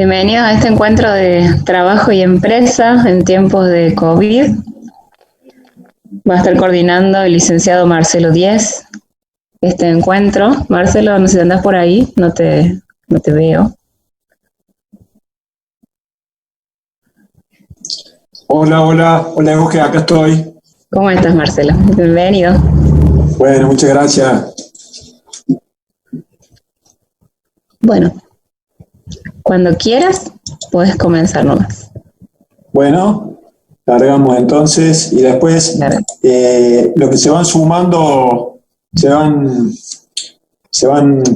Bienvenidos a este encuentro de trabajo y empresa en tiempos de COVID. Va a estar coordinando el licenciado Marcelo Díez este encuentro. Marcelo, no sé si andás por ahí, no te veo. Hola, Euge, acá estoy. ¿Cómo estás, Marcelo? Bienvenido. Bueno, muchas gracias. Bueno, cuando quieras, puedes comenzar nomás. Bueno, largamos entonces y después lo que se van sumando, se van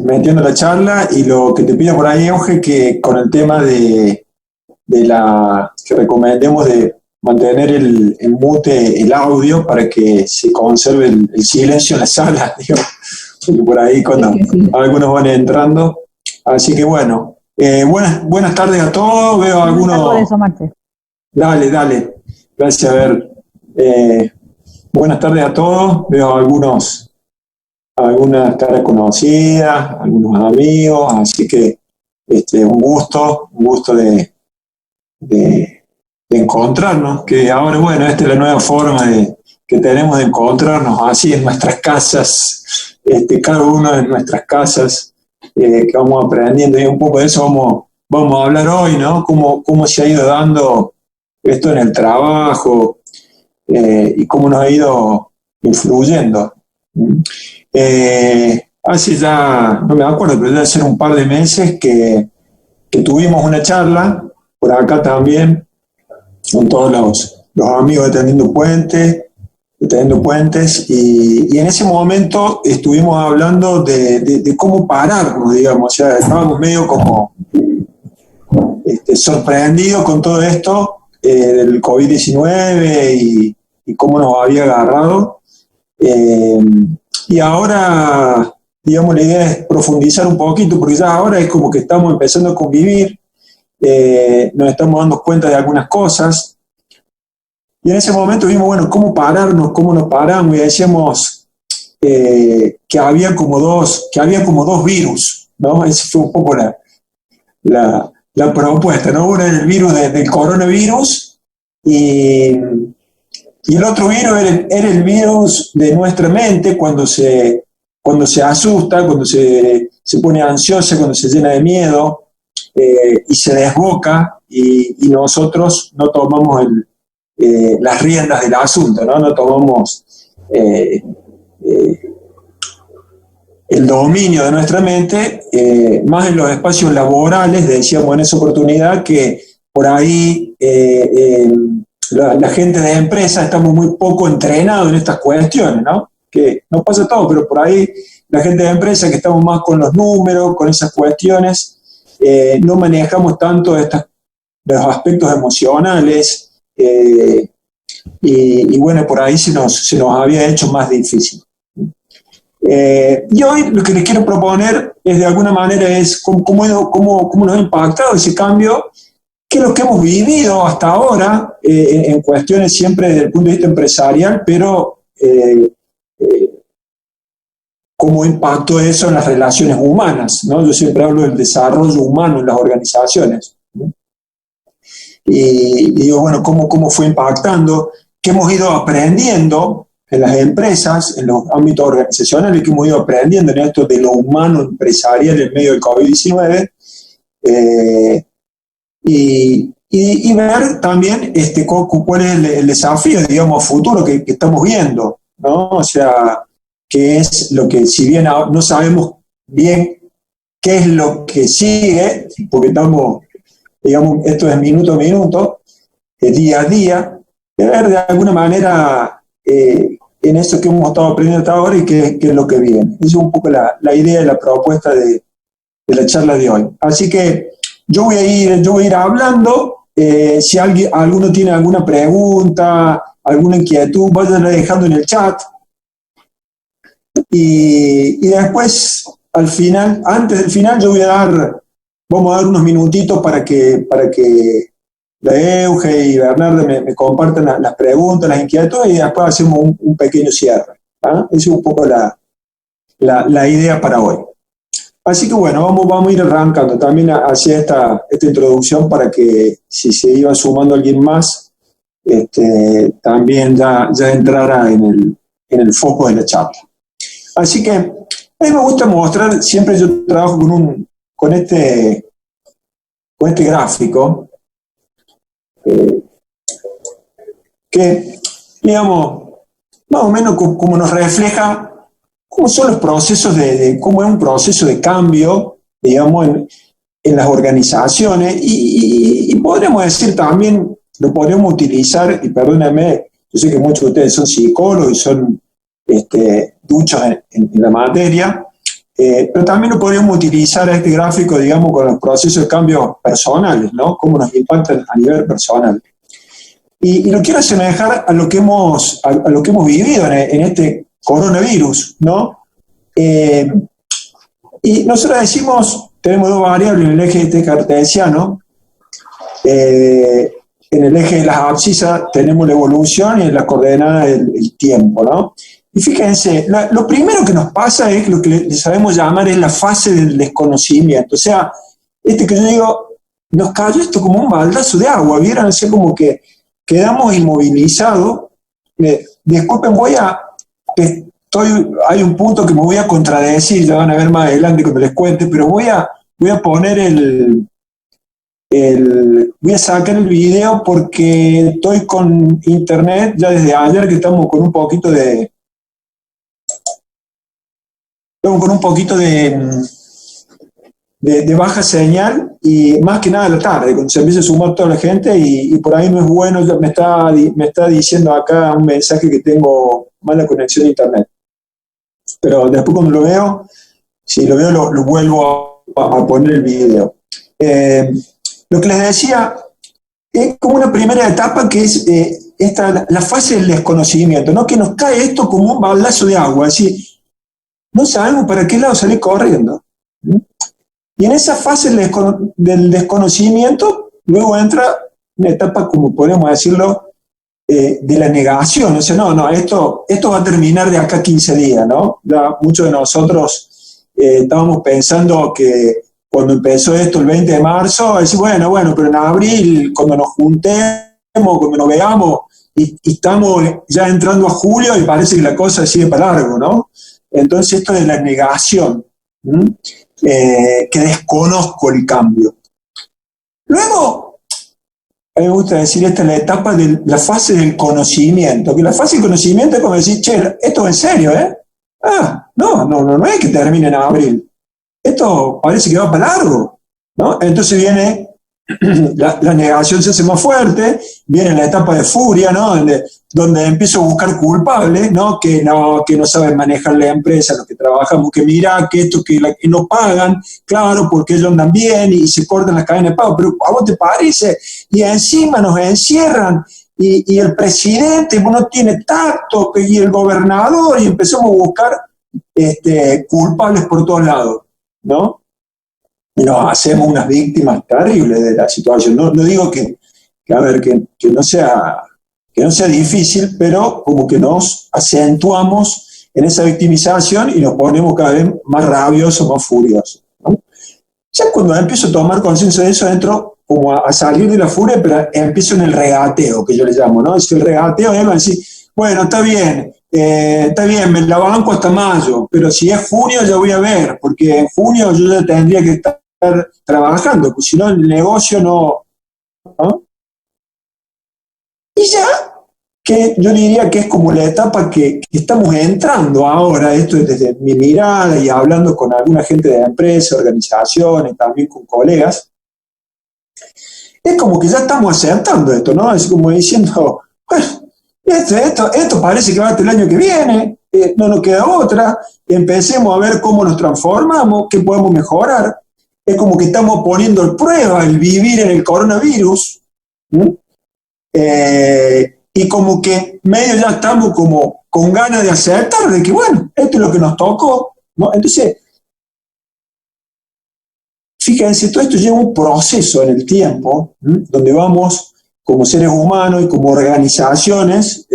metiendo en la charla, y lo que te pido por ahí, Euge, que con el tema de que recomendemos de mantener en mute el audio para que se conserve el silencio en la sala, digamos, porque por ahí cuando algunos van entrando. Así que bueno, buenas tardes a todos. Veo algunos. Eso, Marte. Dale. Gracias, a ver. Buenas tardes a todos. Veo algunas caras conocidas, algunos amigos, así que un gusto de encontrarnos, que ahora, bueno, esta es la nueva forma que tenemos de encontrarnos, así en nuestras casas, cada uno en nuestras casas, que vamos aprendiendo, y un poco de eso vamos a hablar hoy, ¿no? Cómo se ha ido dando esto en el trabajo, y cómo nos ha ido influyendo. Hace ya, no me acuerdo, pero debe ser un par de meses que tuvimos una charla por acá también, con todos los amigos de Tendiendo Puentes, y en ese momento estuvimos hablando de cómo pararnos, digamos. O sea, estábamos medio como sorprendidos con todo esto del COVID-19 y cómo nos había agarrado. Y ahora, digamos, la idea es profundizar un poquito, porque ya ahora es como que estamos empezando a convivir. Nos estamos dando cuenta de algunas cosas, y en ese momento vimos, bueno, cómo pararnos, cómo nos paramos, y decíamos que había como dos virus, ¿no? Esa fue un poco la propuesta, ¿no? Uno era el virus del coronavirus, y el otro virus era el virus de nuestra mente cuando se asusta, cuando se pone ansiosa, cuando se llena de miedo, y se desboca, y nosotros no tomamos las riendas del asunto, ¿no? No tomamos el dominio de nuestra mente, más en los espacios laborales. Decíamos en esa oportunidad que por ahí la gente de empresa estamos muy poco entrenados en estas cuestiones, ¿no? Que no pasa todo, pero por ahí la gente de empresa, que estamos más con los números, con esas cuestiones, no manejamos tanto los aspectos emocionales, y bueno, por ahí se nos había hecho más difícil. Y hoy lo que les quiero proponer es, de alguna manera, es cómo nos ha impactado ese cambio, que es lo que hemos vivido hasta ahora, en cuestiones siempre desde el punto de vista empresarial, pero cómo impactó eso en las relaciones humanas, ¿no? Yo siempre hablo del desarrollo humano en las organizaciones, ¿no? Y digo, bueno, cómo fue impactando, qué hemos ido aprendiendo en las empresas, en los ámbitos organizacionales, que hemos ido aprendiendo en esto de lo humano empresarial en medio del COVID-19, y ver también cuál es el desafío, digamos, futuro que estamos viendo, ¿no? O sea, qué es lo que, si bien no sabemos bien qué es lo que sigue, porque estamos, digamos, esto es minuto a minuto, día a día, de ver de alguna manera en eso que hemos estado aprendiendo hasta ahora, y qué es lo que viene. Esa es un poco la idea y la propuesta de la charla de hoy. Así que yo voy a ir hablando. Si alguno tiene alguna pregunta, alguna inquietud, vayan dejando en el chat. Y después, antes del final, vamos a dar unos minutitos para que la Euge y Bernardo me compartan las preguntas, las inquietudes, y después hacemos un pequeño cierre. Esa es un poco la idea para hoy. Así que bueno, vamos a ir arrancando también hacia esta introducción para que si se iba sumando alguien más, también ya entrara en el foco de la charla. Así que a mí me gusta mostrar, siempre yo trabajo con este gráfico, que, digamos, más o menos como nos refleja cómo son los procesos cómo es un proceso de cambio, digamos, en las organizaciones, y podríamos decir también, lo podríamos utilizar, y perdónenme, yo sé que muchos de ustedes son psicólogos y son duchos en la materia, pero también lo podríamos utilizar a este gráfico, digamos, con los procesos de cambio personales, ¿no? Cómo nos impactan a nivel personal. Y lo quiero asemejar a lo que hemos vivido en este coronavirus, ¿no? Y nosotros decimos, tenemos dos variables en el eje cartesiano. En el eje de las abscisas tenemos la evolución y en la coordenada el tiempo, ¿no? Y fíjense, lo primero que nos pasa es lo que le sabemos llamar es la fase del desconocimiento. O sea, que yo digo, nos cayó esto como un baldazo de agua, ¿vieron? O sea, como que quedamos inmovilizados. Disculpen, hay un punto que me voy a contradecir, ya van a ver más adelante cuando les cuente, pero voy a poner voy a sacar el video porque estoy con internet ya desde ayer, que estamos con un poquito de baja señal, y más que nada a la tarde, cuando se empieza a sumar toda la gente, y por ahí no es bueno. Me está diciendo acá un mensaje que tengo mala conexión a internet. Pero después cuando lo veo, si lo veo, lo vuelvo a poner el video. Lo que les decía, es como una primera etapa que es la fase del desconocimiento, ¿no? Que nos cae esto como un baldazo de agua, es decir, no sabemos para qué lado salir corriendo. Y en esa fase del desconocimiento, luego entra una etapa, como podemos decirlo, de la negación. O sea, no, esto va a terminar de acá a 15 días, ¿no? Ya muchos de nosotros estábamos pensando que cuando empezó esto el 20 de marzo, decir, bueno, pero en abril, cuando nos juntemos, cuando nos veamos, y estamos ya entrando a julio y parece que la cosa sigue para largo, ¿no? Entonces esto es la negación, que desconozco el cambio. Luego, a mí me gusta decir, esta es la etapa de la fase del conocimiento, que la fase del conocimiento es como decir, che, esto es en serio, ¿eh? No es que termine en abril. Esto parece que va para largo, ¿no? Entonces viene la negación, se hace más fuerte, viene la etapa de furia, ¿no? Donde empiezo a buscar culpables, ¿no? Que no saben manejar la empresa, los que trabajamos, que mira, que esto, que no pagan, claro, porque ellos andan bien y se cortan las cadenas de pago, pero ¿a vos te parece? Y encima nos encierran, y el presidente no tiene tacto, y el gobernador, y empezamos a buscar culpables por todos lados, ¿no? Y nos hacemos unas víctimas terribles de la situación. No digo que no sea difícil, pero como que nos acentuamos en esa victimización y nos ponemos cada vez más rabiosos, más furiosos, ¿no? Ya cuando empiezo a tomar conciencia de eso, entro como a salir de la furia, pero empiezo en el regateo, que yo le llamo, ¿no? Es el regateo, es decir, bueno, está bien, me la banco hasta mayo, pero si es junio ya voy a ver, porque en junio yo ya tendría que estar trabajando, pues si no el negocio no. Y ya, que yo diría que es como la etapa que estamos entrando ahora, esto es desde mi mirada y hablando con alguna gente de la empresa, organizaciones, también con colegas, es como que ya estamos aceptando esto, ¿no? Es como diciendo, bueno, esto parece que va hasta el año que viene, no nos queda otra, empecemos a ver cómo nos transformamos, qué podemos mejorar. Es como que estamos poniendo en prueba el vivir en el coronavirus, y como que medio ya estamos como con ganas de aceptar de que, bueno, esto es lo que nos tocó, ¿no? Entonces, fíjense, todo esto lleva un proceso en el tiempo, donde vamos como seres humanos y como organizaciones,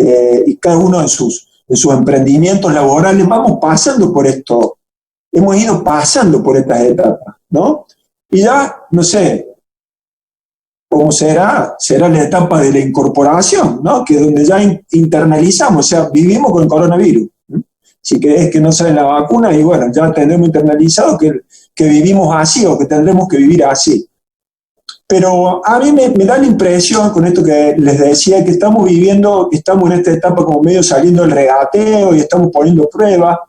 y cada uno en sus emprendimientos laborales, vamos pasando por esto, hemos ido pasando por estas etapas, ¿no? Y ya, no sé, ¿cómo será? Será la etapa de la incorporación, ¿no? Que es donde ya internalizamos, o sea, vivimos con el coronavirus. ¿No? Si crees que no sale la vacuna, y bueno, ya tendremos internalizado que vivimos así o que tendremos que vivir así. Pero a mí me da la impresión, con esto que les decía, que estamos viviendo, estamos en esta etapa como medio saliendo del regateo y estamos poniendo pruebas.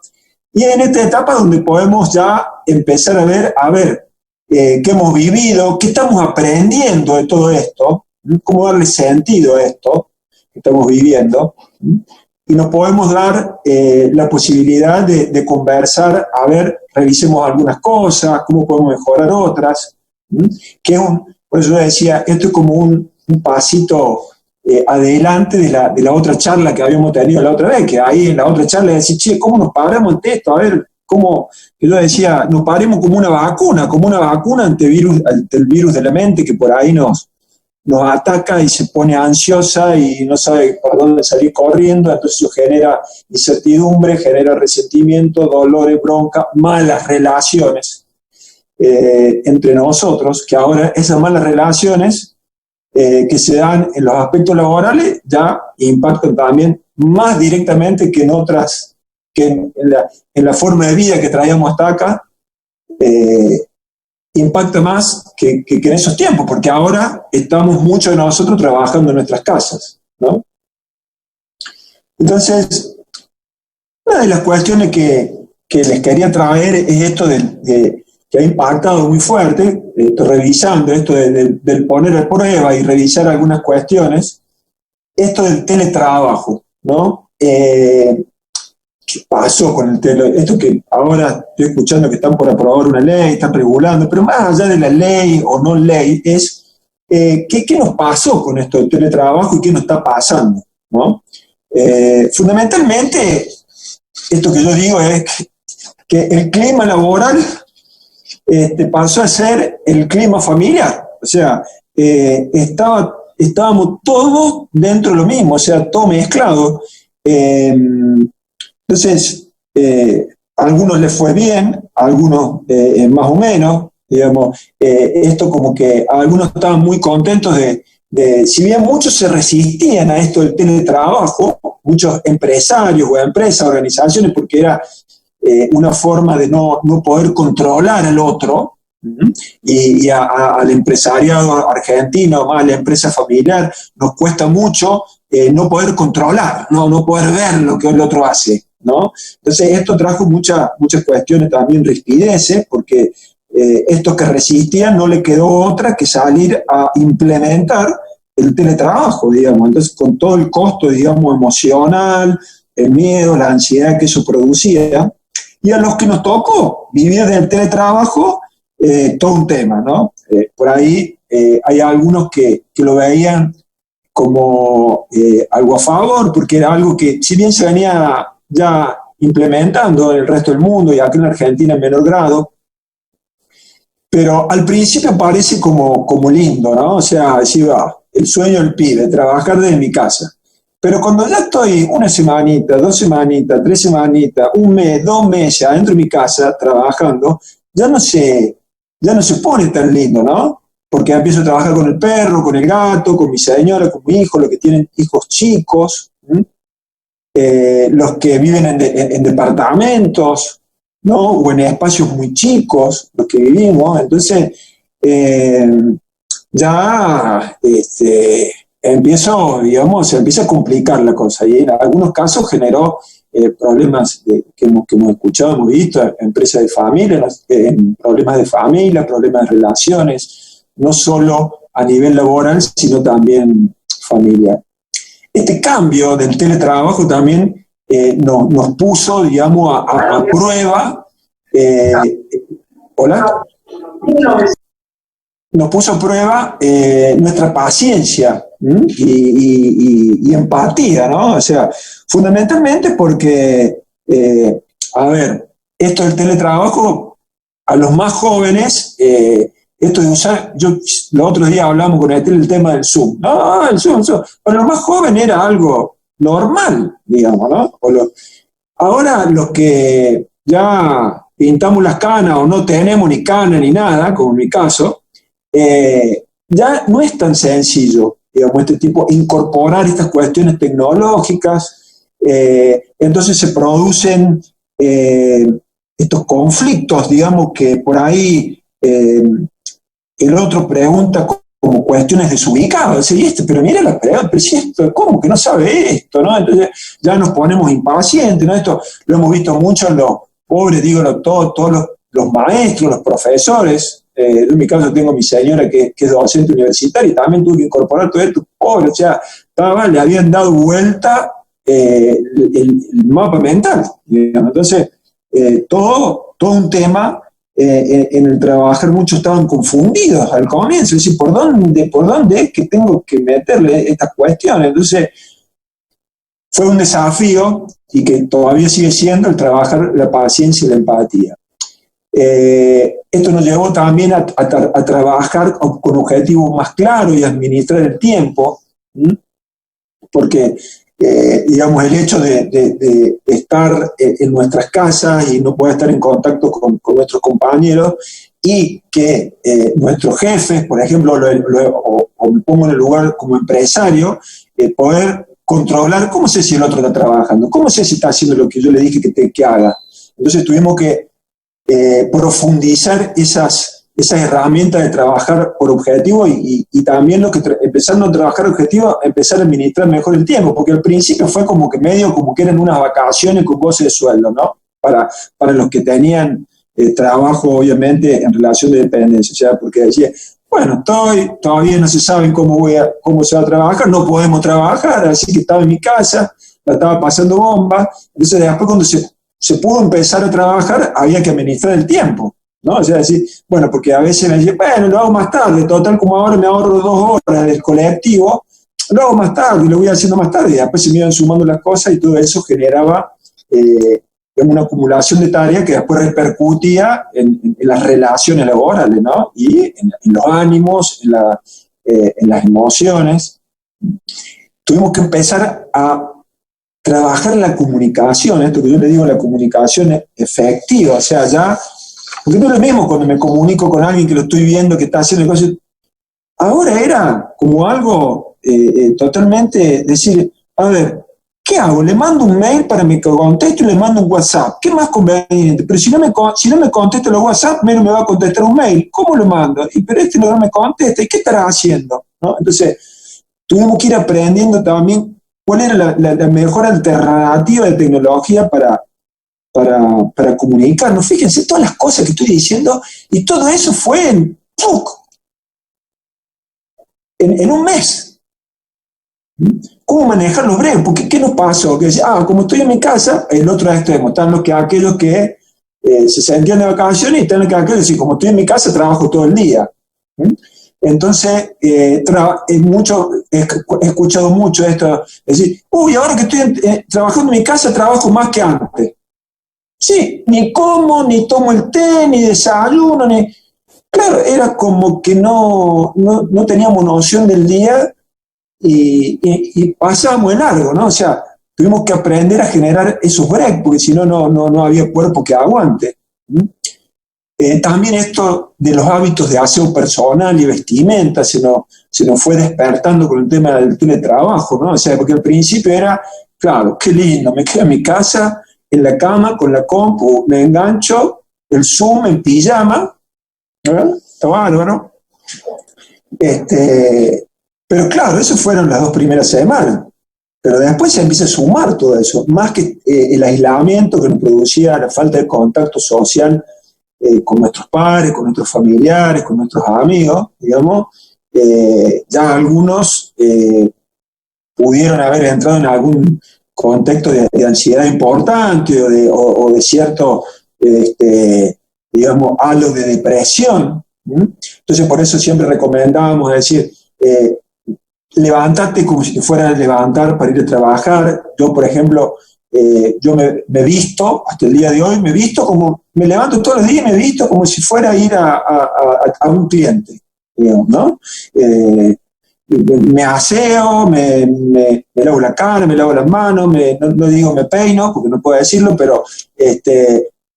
Y en esta etapa donde podemos ya empezar a ver qué hemos vivido, qué estamos aprendiendo de todo esto, cómo darle sentido a esto que estamos viviendo. Y nos podemos dar la posibilidad de conversar, a ver, revisemos algunas cosas, cómo podemos mejorar otras. Que por eso yo decía, esto es como un pasito adelante de la otra charla que habíamos tenido la otra vez, que ahí en la otra charla decía, che, ¿cómo nos paramos ante esto? A ver, cómo, yo decía, nos paremos como una vacuna ante el virus de la mente que por ahí nos ataca y se pone ansiosa y no sabe por dónde salir corriendo, entonces eso genera incertidumbre, genera resentimiento, dolores, bronca, malas relaciones entre nosotros, que ahora esas malas relaciones que se dan en los aspectos laborales ya impactan también más directamente que en otras, que en la forma de vida que traíamos hasta acá, impacta más que en esos tiempos, porque ahora estamos muchos de nosotros trabajando en nuestras casas, ¿no? Entonces, una de las cuestiones que les quería traer es esto que ha impactado muy fuerte, revisando esto del poner a prueba y revisar algunas cuestiones, esto del teletrabajo, ¿no? ¿Qué pasó con el esto que ahora estoy escuchando que están por aprobar una ley, están regulando, pero más allá de la ley o no ley, es ¿qué nos pasó con esto del teletrabajo y qué nos está pasando, ¿no? Fundamentalmente, esto que yo digo es que el clima laboral pasó a ser el clima familiar, o sea, estábamos todos dentro de lo mismo, o sea, todo mezclado. Entonces, a algunos les fue bien, a algunos más o menos, digamos, esto como que algunos estaban muy contentos si bien muchos se resistían a esto del teletrabajo, muchos empresarios o empresas, organizaciones, porque era una forma de no poder controlar al otro, y al empresariado argentino, más a la empresa familiar, nos cuesta mucho no poder controlar, no poder ver lo que el otro hace, ¿no? Entonces esto trajo muchas cuestiones también rispideces, porque estos que resistían no le quedó otra que salir a implementar el teletrabajo, digamos. Entonces con todo el costo, digamos, emocional, el miedo, la ansiedad que eso producía, y a los que nos tocó vivir del teletrabajo, todo un tema, ¿no? Por ahí hay algunos que lo veían como algo a favor, porque era algo que, si bien se venía ya implementando en el resto del mundo y aquí en Argentina en menor grado, pero al principio parece como lindo, ¿no? O sea, decir, el sueño del pibe, trabajar desde mi casa. Pero cuando ya estoy una semanita, 2 semanitas, 3 semanitas, 1 mes, 2 meses adentro de mi casa trabajando, ya no se pone tan lindo, ¿no? Porque empiezo a trabajar con el perro, con el gato, con mi señora, con mi hijo, los que tienen hijos chicos, los que viven en departamentos, ¿no? O en espacios muy chicos, los que vivimos. Entonces, ya se empieza a complicar la cosa, y en algunos casos generó problemas que hemos escuchado, hemos visto, empresas de familia, problemas de familia, problemas de relaciones, no solo a nivel laboral, sino también familiar. Este cambio del teletrabajo también nos puso, digamos, a prueba. ¿Hola? Nos puso a prueba nuestra paciencia y empatía, ¿no? O sea, fundamentalmente porque, a ver, esto del teletrabajo, a los más jóvenes, esto de usar, los otros días hablamos con el tema del Zoom, no, el Zoom, para los más jóvenes era algo normal, digamos, ¿no? Ahora los que ya pintamos las canas o no tenemos ni cana ni nada, como en mi caso, ya no es tan sencillo, digamos, incorporar estas cuestiones tecnológicas. Entonces se producen estos conflictos, digamos, que por ahí el otro pregunta como cuestiones desubicadas, pero mira la pregunta, pero si esto, ¿cómo que no sabe esto? ¿No? Entonces ya nos ponemos impacientes, ¿no? Esto lo hemos visto mucho en los pobres, digo, todos los maestros, los profesores. En mi caso tengo a mi señora que es docente universitaria y también tuve que incorporar todo esto, pobre, o sea, le habían dado vuelta el mapa mental, digamos. Entonces, todo un tema. En el trabajar muchos estaban confundidos al comienzo, es decir, ¿por dónde es que tengo que meterle estas cuestiones? Entonces, fue un desafío y que todavía sigue siendo el trabajar la paciencia y la empatía. Esto nos llevó también a trabajar con objetivos más claros y administrar el tiempo, porque digamos, el hecho de estar en nuestras casas y no poder estar en contacto con nuestros compañeros y que nuestros jefes, por ejemplo, o me pongo en el lugar como empresario, poder controlar cómo sé si el otro está trabajando, cómo sé si está haciendo lo que yo le dije que haga. Entonces tuvimos que profundizar esas herramientas de trabajar por objetivo y también empezando a trabajar objetivo, empezar a administrar mejor el tiempo, porque al principio fue como que eran unas vacaciones con goce de sueldo, ¿no? Para los que tenían trabajo, obviamente, en relación de dependencia, o sea, porque decía, bueno, todavía no se sabe cómo se va a trabajar, no podemos trabajar, así que estaba en mi casa, la estaba pasando bomba. Entonces después cuando se pudo empezar a trabajar, había que administrar el tiempo, ¿no? O sea, decir, bueno, porque a veces me decían, bueno, lo hago más tarde, total, como ahora me ahorro 2 horas del colectivo, lo hago más tarde, lo voy haciendo más tarde, y después se me iban sumando las cosas y todo eso generaba una acumulación de tareas que después repercutía en las relaciones laborales, ¿no? Y en los ánimos, en las emociones. Tuvimos que empezar a trabajar la comunicación, esto que yo le digo, la comunicación efectiva, o sea, ya, porque no es lo mismo cuando me comunico con alguien que lo estoy viendo, que está haciendo cosas. Ahora era como algo totalmente decir, a ver, ¿qué hago? ¿Le mando un mail para que me conteste y le mando un WhatsApp? ¿Qué más conveniente? Pero si no me contesta los WhatsApp, menos me va a contestar un mail. ¿Cómo lo mando? Pero no me contesta, ¿y qué estará haciendo? ¿No? Entonces, tuvimos que ir aprendiendo también cuál era la mejor alternativa de tecnología para comunicarnos. Fíjense todas las cosas que estoy diciendo, y todo eso fue en un mes. ¿Cómo manejar los breves? Porque ¿qué nos pasó? Que decía, como estoy en mi casa, el otro extremo, están aquellos que se sentían de vacaciones y están aquellos que, como estoy en mi casa, trabajo todo el día. Entonces, he escuchado mucho esto, decir, ahora que estoy trabajando en mi casa, trabajo más que antes. Sí, ni como, ni tomo el té, ni desayuno, ni... Claro, era como que no teníamos noción del día y pasábamos de largo, ¿no? O sea, tuvimos que aprender a generar esos breaks, porque si no, no había cuerpo que aguante. También esto de los hábitos de aseo personal y vestimenta se nos fue despertando con el tema del teletrabajo, ¿no? O sea, porque al principio era, claro, qué lindo, me quedo en mi casa, en la cama, con la compu, me engancho, el Zoom en pijama, ¿verdad? Está bárbaro. Pero claro, eso fueron las 2 primeras semanas. Pero después se empieza a sumar todo eso, más que el aislamiento que nos producía la falta de contacto social con nuestros padres, con nuestros familiares, con nuestros amigos, digamos. Ya algunos pudieron haber entrado en algún contexto de ansiedad importante o de cierto, digamos, halo de depresión. Entonces, por eso siempre recomendábamos decir, levantarte como si te fueras a levantar para ir a trabajar. Yo, por ejemplo, yo me visto, hasta el día de hoy, me levanto todos los días y me visto como si fuera a ir a un cliente, digamos, ¿no? Me aseo, me lavo la cara, me lavo las manos, no digo me peino, porque no puedo decirlo, pero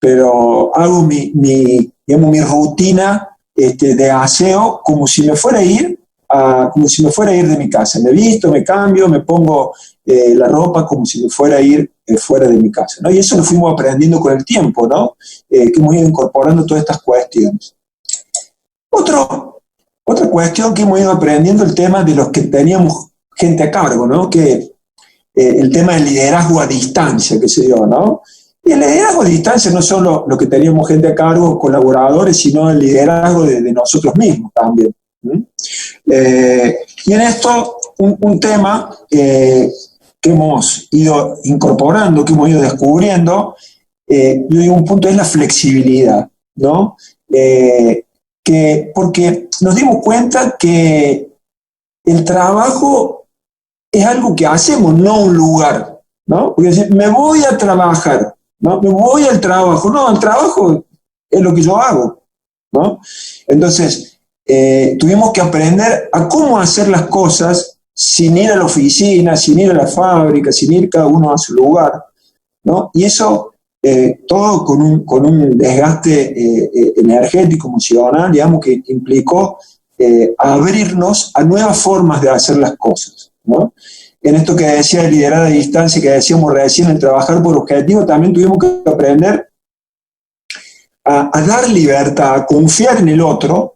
pero hago digamos, mi rutina de aseo como si me fuera a ir como si me fuera a ir de mi casa. Me visto, me cambio, me pongo la ropa como si me fuera a ir fuera de mi casa, ¿no? Y eso lo fuimos aprendiendo con el tiempo, ¿no? Que hemos ido incorporando todas estas cuestiones. Otra cuestión que hemos ido aprendiendo, el tema de los que teníamos gente a cargo, ¿no? Que el tema del liderazgo a distancia que se dio, ¿no? Y el liderazgo a distancia no solo lo que teníamos gente a cargo, colaboradores, sino el liderazgo de nosotros mismos también. Y en esto, un tema que hemos ido incorporando, que hemos ido descubriendo, yo digo, un punto es la flexibilidad, ¿no? Porque nos dimos cuenta que el trabajo es algo que hacemos, no un lugar, ¿no? Porque decir, me voy a trabajar, ¿no? Me voy al trabajo. No, el trabajo es lo que yo hago, ¿no? Entonces, tuvimos que aprender a cómo hacer las cosas sin ir a la oficina, sin ir a la fábrica, sin ir cada uno a su lugar, ¿no? Y eso, todo con un desgaste energético, emocional, digamos, que implicó abrirnos a nuevas formas de hacer las cosas, ¿no? En esto que decía de liderar a distancia, que decíamos recién, el trabajar por objetivo, también tuvimos que aprender a dar libertad, a confiar en el otro,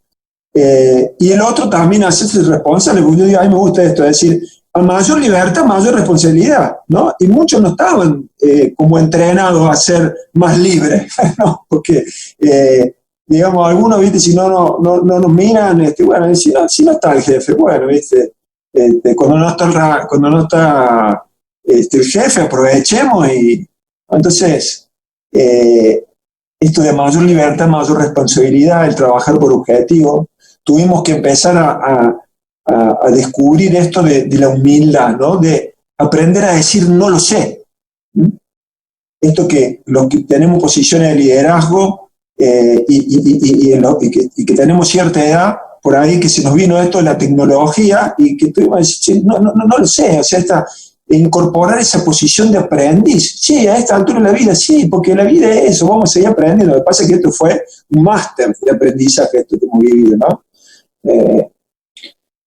y el otro también hacerse responsable, porque yo digo, a mí me gusta esto, es decir, a mayor libertad, mayor responsabilidad, ¿no? Y muchos no estaban como entrenados a ser más libres, ¿no? Porque, digamos, algunos, ¿viste? Si no nos miran, bueno, si no está el jefe, bueno, ¿viste? Cuando no está el jefe, aprovechemos y entonces esto de mayor libertad, mayor responsabilidad, el trabajar por objetivo, tuvimos que empezar a descubrir esto de la humildad, ¿no? De aprender a decir no lo sé. Esto que los que tenemos posiciones de liderazgo y que tenemos cierta edad, por ahí que se nos vino esto de la tecnología y que tuvimos que decir, no lo sé, o sea, incorporar esa posición de aprendiz. Sí, a esta altura de la vida, sí, porque la vida es eso, vamos a seguir aprendiendo. Lo que pasa es que esto fue un máster de aprendizaje, esto que hemos vivido, ¿no?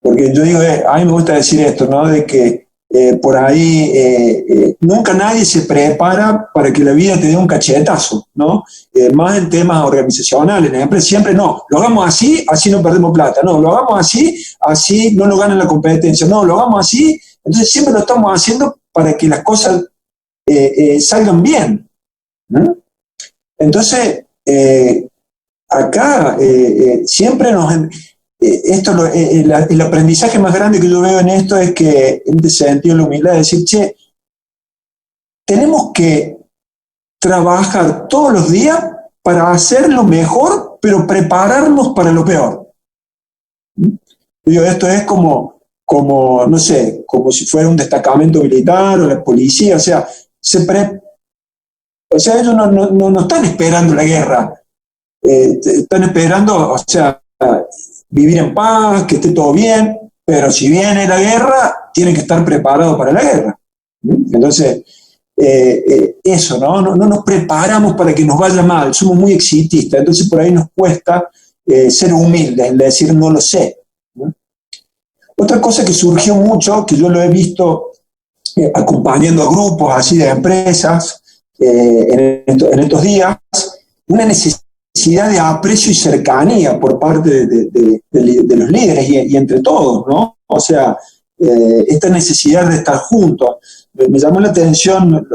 Porque yo digo, a mí me gusta decir esto, ¿no? De que por ahí nunca nadie se prepara para que la vida te dé un cachetazo, ¿no? Más en temas organizacionales, en la empresa, siempre no, lo hagamos así no perdemos plata, no, lo hagamos así no nos ganan la competencia, no, lo hagamos así, entonces siempre lo estamos haciendo para que las cosas salgan bien, ¿no? Entonces, acá siempre el aprendizaje más grande que yo veo en esto es que, en ese sentido, la humildad de decir, che, tenemos que trabajar todos los días para hacer lo mejor, pero prepararnos para lo peor. Digo, esto es como, no sé, como si fuera un destacamento militar o la policía, o sea, ellos no están esperando la guerra, están esperando, o sea, vivir en paz, que esté todo bien, pero si viene la guerra, tienen que estar preparados para la guerra. Entonces, eso, ¿no? No nos preparamos para que nos vaya mal, somos muy exitistas, entonces por ahí nos cuesta ser humildes, decir no lo sé, ¿no? Otra cosa que surgió mucho, que yo lo he visto acompañando a grupos así de empresas en estos días, una necesidad de aprecio y cercanía por parte de los líderes y entre todos, ¿no? O sea, esta necesidad de estar juntos. Me llamó la atención,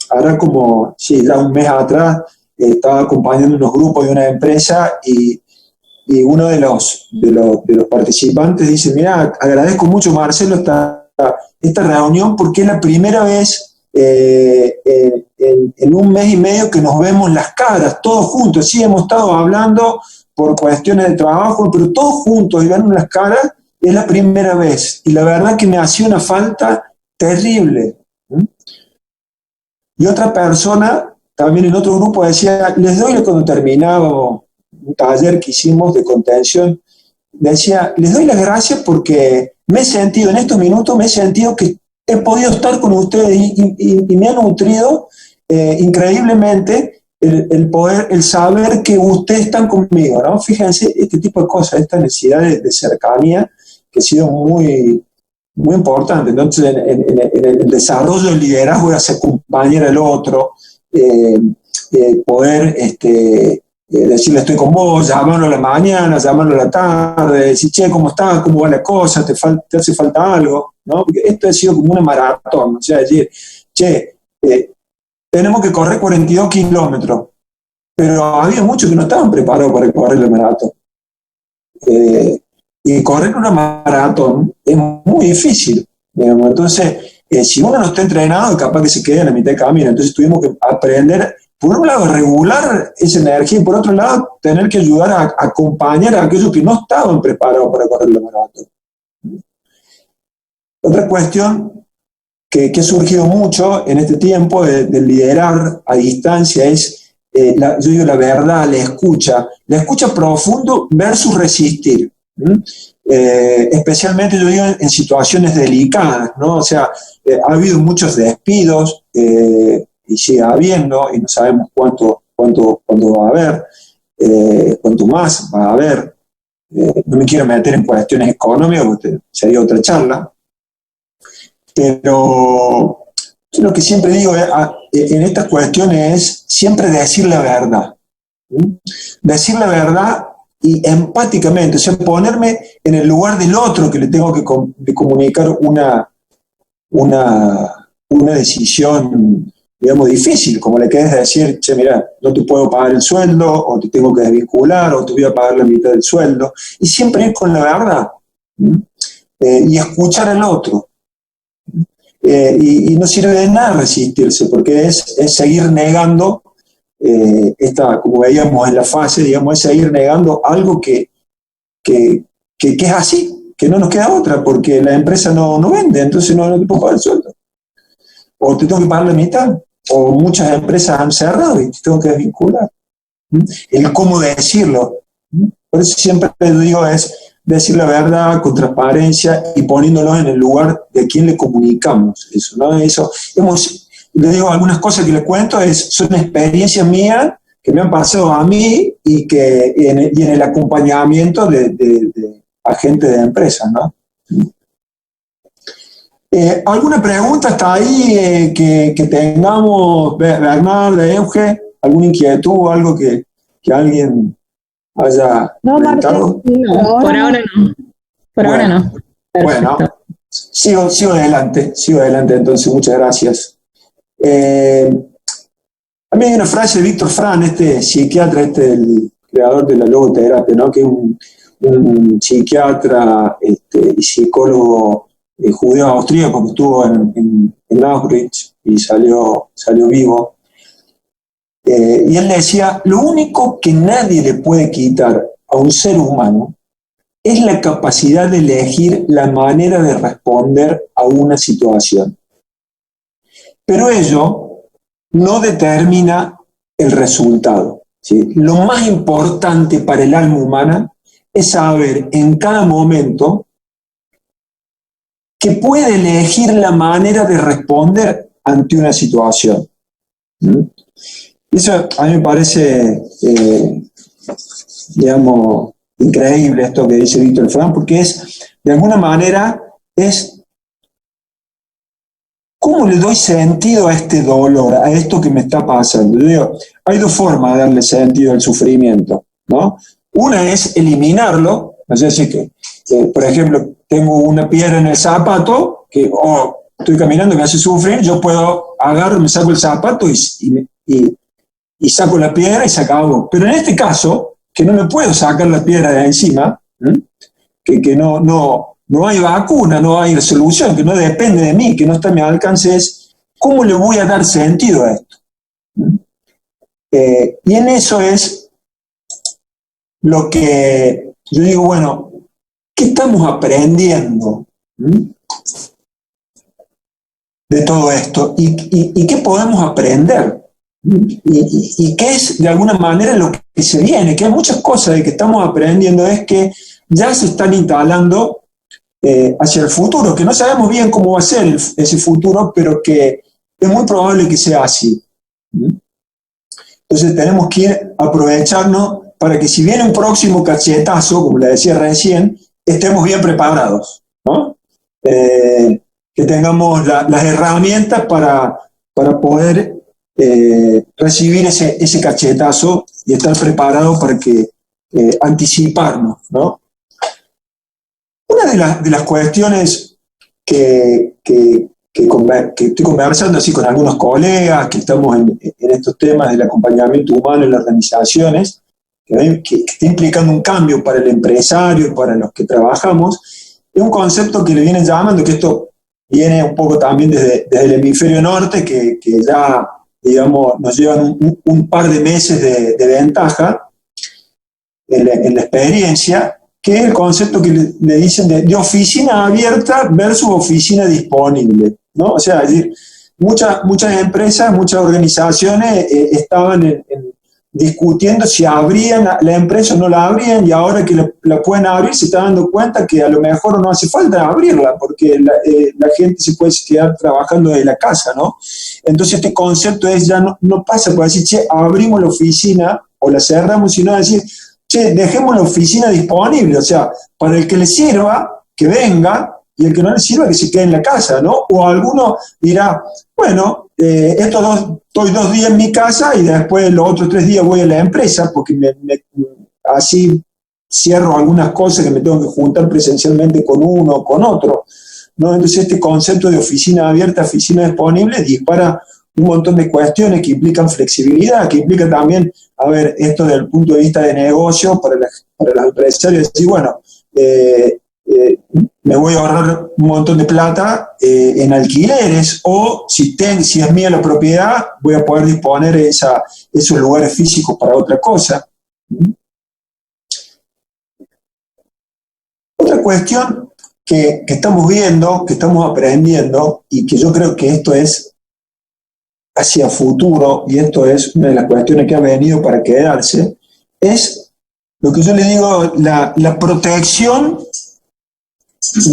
ahora como, sí, ya un mes atrás, estaba acompañando unos grupos de una empresa y uno de los participantes dice, mira, agradezco mucho, Marcelo, esta reunión porque es la primera vez en un mes y medio que nos vemos las caras, todos juntos. Sí, hemos estado hablando por cuestiones de trabajo, pero todos juntos y vernos las caras es la primera vez. Y la verdad que me hacía una falta terrible. Y otra persona, también en otro grupo, decía, cuando terminábamos un taller que hicimos de contención, decía, les doy las gracias porque me he sentido, en estos minutos me he sentido que he podido estar con ustedes y me han nutrido increíblemente el poder, el saber que ustedes están conmigo, ¿no? Fíjense, este tipo de cosas, esta necesidad de cercanía que ha sido muy, muy importante. Entonces, en el desarrollo del liderazgo, de acompañar al otro, poder decirle estoy con vos, llamarlo a la mañana, llamarlo a la tarde, decir, che, ¿cómo estás? ¿Cómo va la cosa? ¿Te hace falta algo? ¿No? Porque esto ha sido como una maratón, o sea, decir, che, tenemos que correr 42 kilómetros, pero había muchos que no estaban preparados para correr la maratón. Y correr una maratón es muy difícil, digamos. Entonces, si uno no está entrenado, capaz que se quede en la mitad de camino. Entonces tuvimos que aprender, por un lado, a regular esa energía y por otro lado, tener que ayudar a acompañar a aquellos que no estaban preparados para correr la maratón. Otra cuestión que ha surgido mucho en este tiempo de liderar a distancia es, yo digo, la verdad, la escucha profundo versus resistir. Especialmente yo digo en situaciones delicadas, ¿no? O sea, ha habido muchos despidos y sigue habiendo y no sabemos cuánto va a haber, cuánto más va a haber. No me quiero meter en cuestiones económicas porque sería otra charla, pero yo lo que siempre digo en estas cuestiones es siempre decir la verdad. Decir la verdad y empáticamente, o sea, ponerme en el lugar del otro que le tengo que comunicar una decisión, digamos, difícil, como le querés decir, che, mira, no te puedo pagar el sueldo, o te tengo que desvincular, o te voy a pagar la mitad del sueldo, y siempre ir con la verdad, y escuchar al otro. Y no sirve de nada resistirse, porque es seguir negando, como veíamos en la fase, digamos, es seguir negando algo que es así, que no nos queda otra, porque la empresa no vende, entonces no te puedo pagar el sueldo. O te tengo que pagar la mitad, o muchas empresas han cerrado y te tengo que desvincular. El cómo decirlo. Por eso siempre lo digo es decir la verdad con transparencia y poniéndonos en el lugar de quien le comunicamos eso, ¿no? Eso, le digo algunas cosas que le cuento, son experiencias mías que me han pasado a mí y en el acompañamiento de agentes de empresas, ¿no? ¿Alguna pregunta hasta ahí que tengamos, Bernardo, Euge? ¿Alguna inquietud, algo que alguien haya comentado? No, por ahora no. Por ahora no. Perfecto. Bueno, sigo adelante entonces, muchas gracias. A mí hay una frase de Víctor Frank, este psiquiatra, el creador de la logoterapia, ¿no? Que es un psiquiatra y psicólogo judío austríaco que estuvo en Auschwitz y salió vivo. Y él decía, lo único que nadie le puede quitar a un ser humano es la capacidad de elegir la manera de responder a una situación. Pero ello no determina el resultado, ¿sí? Lo más importante para el alma humana es saber en cada momento que puede elegir la manera de responder ante una situación. Eso a mí me parece, digamos, increíble esto que dice Víctor Frank, porque de alguna manera, ¿cómo le doy sentido a este dolor, a esto que me está pasando? Yo digo, hay dos formas de darle sentido al sufrimiento, ¿no? Una es eliminarlo, es decir, que por ejemplo, tengo una piedra en el zapato, que estoy caminando, me hace sufrir, yo puedo agarro, me saco el zapato y saco la piedra y se acabó. Pero en este caso, que no me puedo sacar la piedra de encima, que no hay vacuna, no hay solución, que no depende de mí, que no está a mi alcance, es ¿cómo le voy a dar sentido a esto? Y en eso es lo que yo digo, bueno, ¿qué estamos aprendiendo de todo esto? ¿Y qué podemos aprender? ¿Y qué es de alguna manera lo que se viene? Que hay muchas cosas de que estamos aprendiendo, es que ya se están instalando hacia el futuro, que no sabemos bien cómo va a ser ese futuro, pero que es muy probable que sea así. Entonces tenemos que ir aprovecharnos para que si viene un próximo cachetazo, como le decía recién, estemos bien preparados, ¿no? Que tengamos las herramientas para poder recibir ese cachetazo y estar preparados para que anticiparnos, ¿no? Una de las cuestiones que estoy conversando así con algunos colegas que estamos en estos temas del acompañamiento humano en las organizaciones, que está implicando un cambio para el empresario y para los que trabajamos, es un concepto que le vienen llamando, que esto viene un poco también desde el hemisferio norte, que ya, digamos, nos llevan un par de meses de ventaja en la experiencia, que es el concepto que le dicen de oficina abierta versus oficina disponible, ¿no? O sea, es decir, muchas empresas, muchas organizaciones estaban discutiendo si abrían la empresa o no la abrían, y ahora que la pueden abrir se están dando cuenta que a lo mejor no hace falta abrirla, porque la gente se puede quedar trabajando desde la casa, ¿no? Entonces este concepto ya no pasa por decir, che, abrimos la oficina o la cerramos, sino decir, che, dejemos la oficina disponible, o sea, para el que le sirva, que venga, y el que no le sirva, que se quede en la casa, ¿no? O alguno dirá, bueno, estoy 2 días en mi casa y después los otros 3 días voy a la empresa, porque así cierro algunas cosas que me tengo que juntar presencialmente con uno o con otro, ¿no? Entonces este concepto de oficina abierta, oficina disponible, dispara un montón de cuestiones que implican flexibilidad, que implica también, a ver, esto desde el punto de vista de negocio para los empresarios, decir, bueno, me voy a ahorrar un montón de plata en alquileres, o si es mía la propiedad, voy a poder disponer esos lugares físicos para otra cosa. Otra cuestión que estamos viendo, que estamos aprendiendo, y que yo creo que esto es hacia futuro, y esto es una de las cuestiones que ha venido para quedarse, es lo que yo le digo, la protección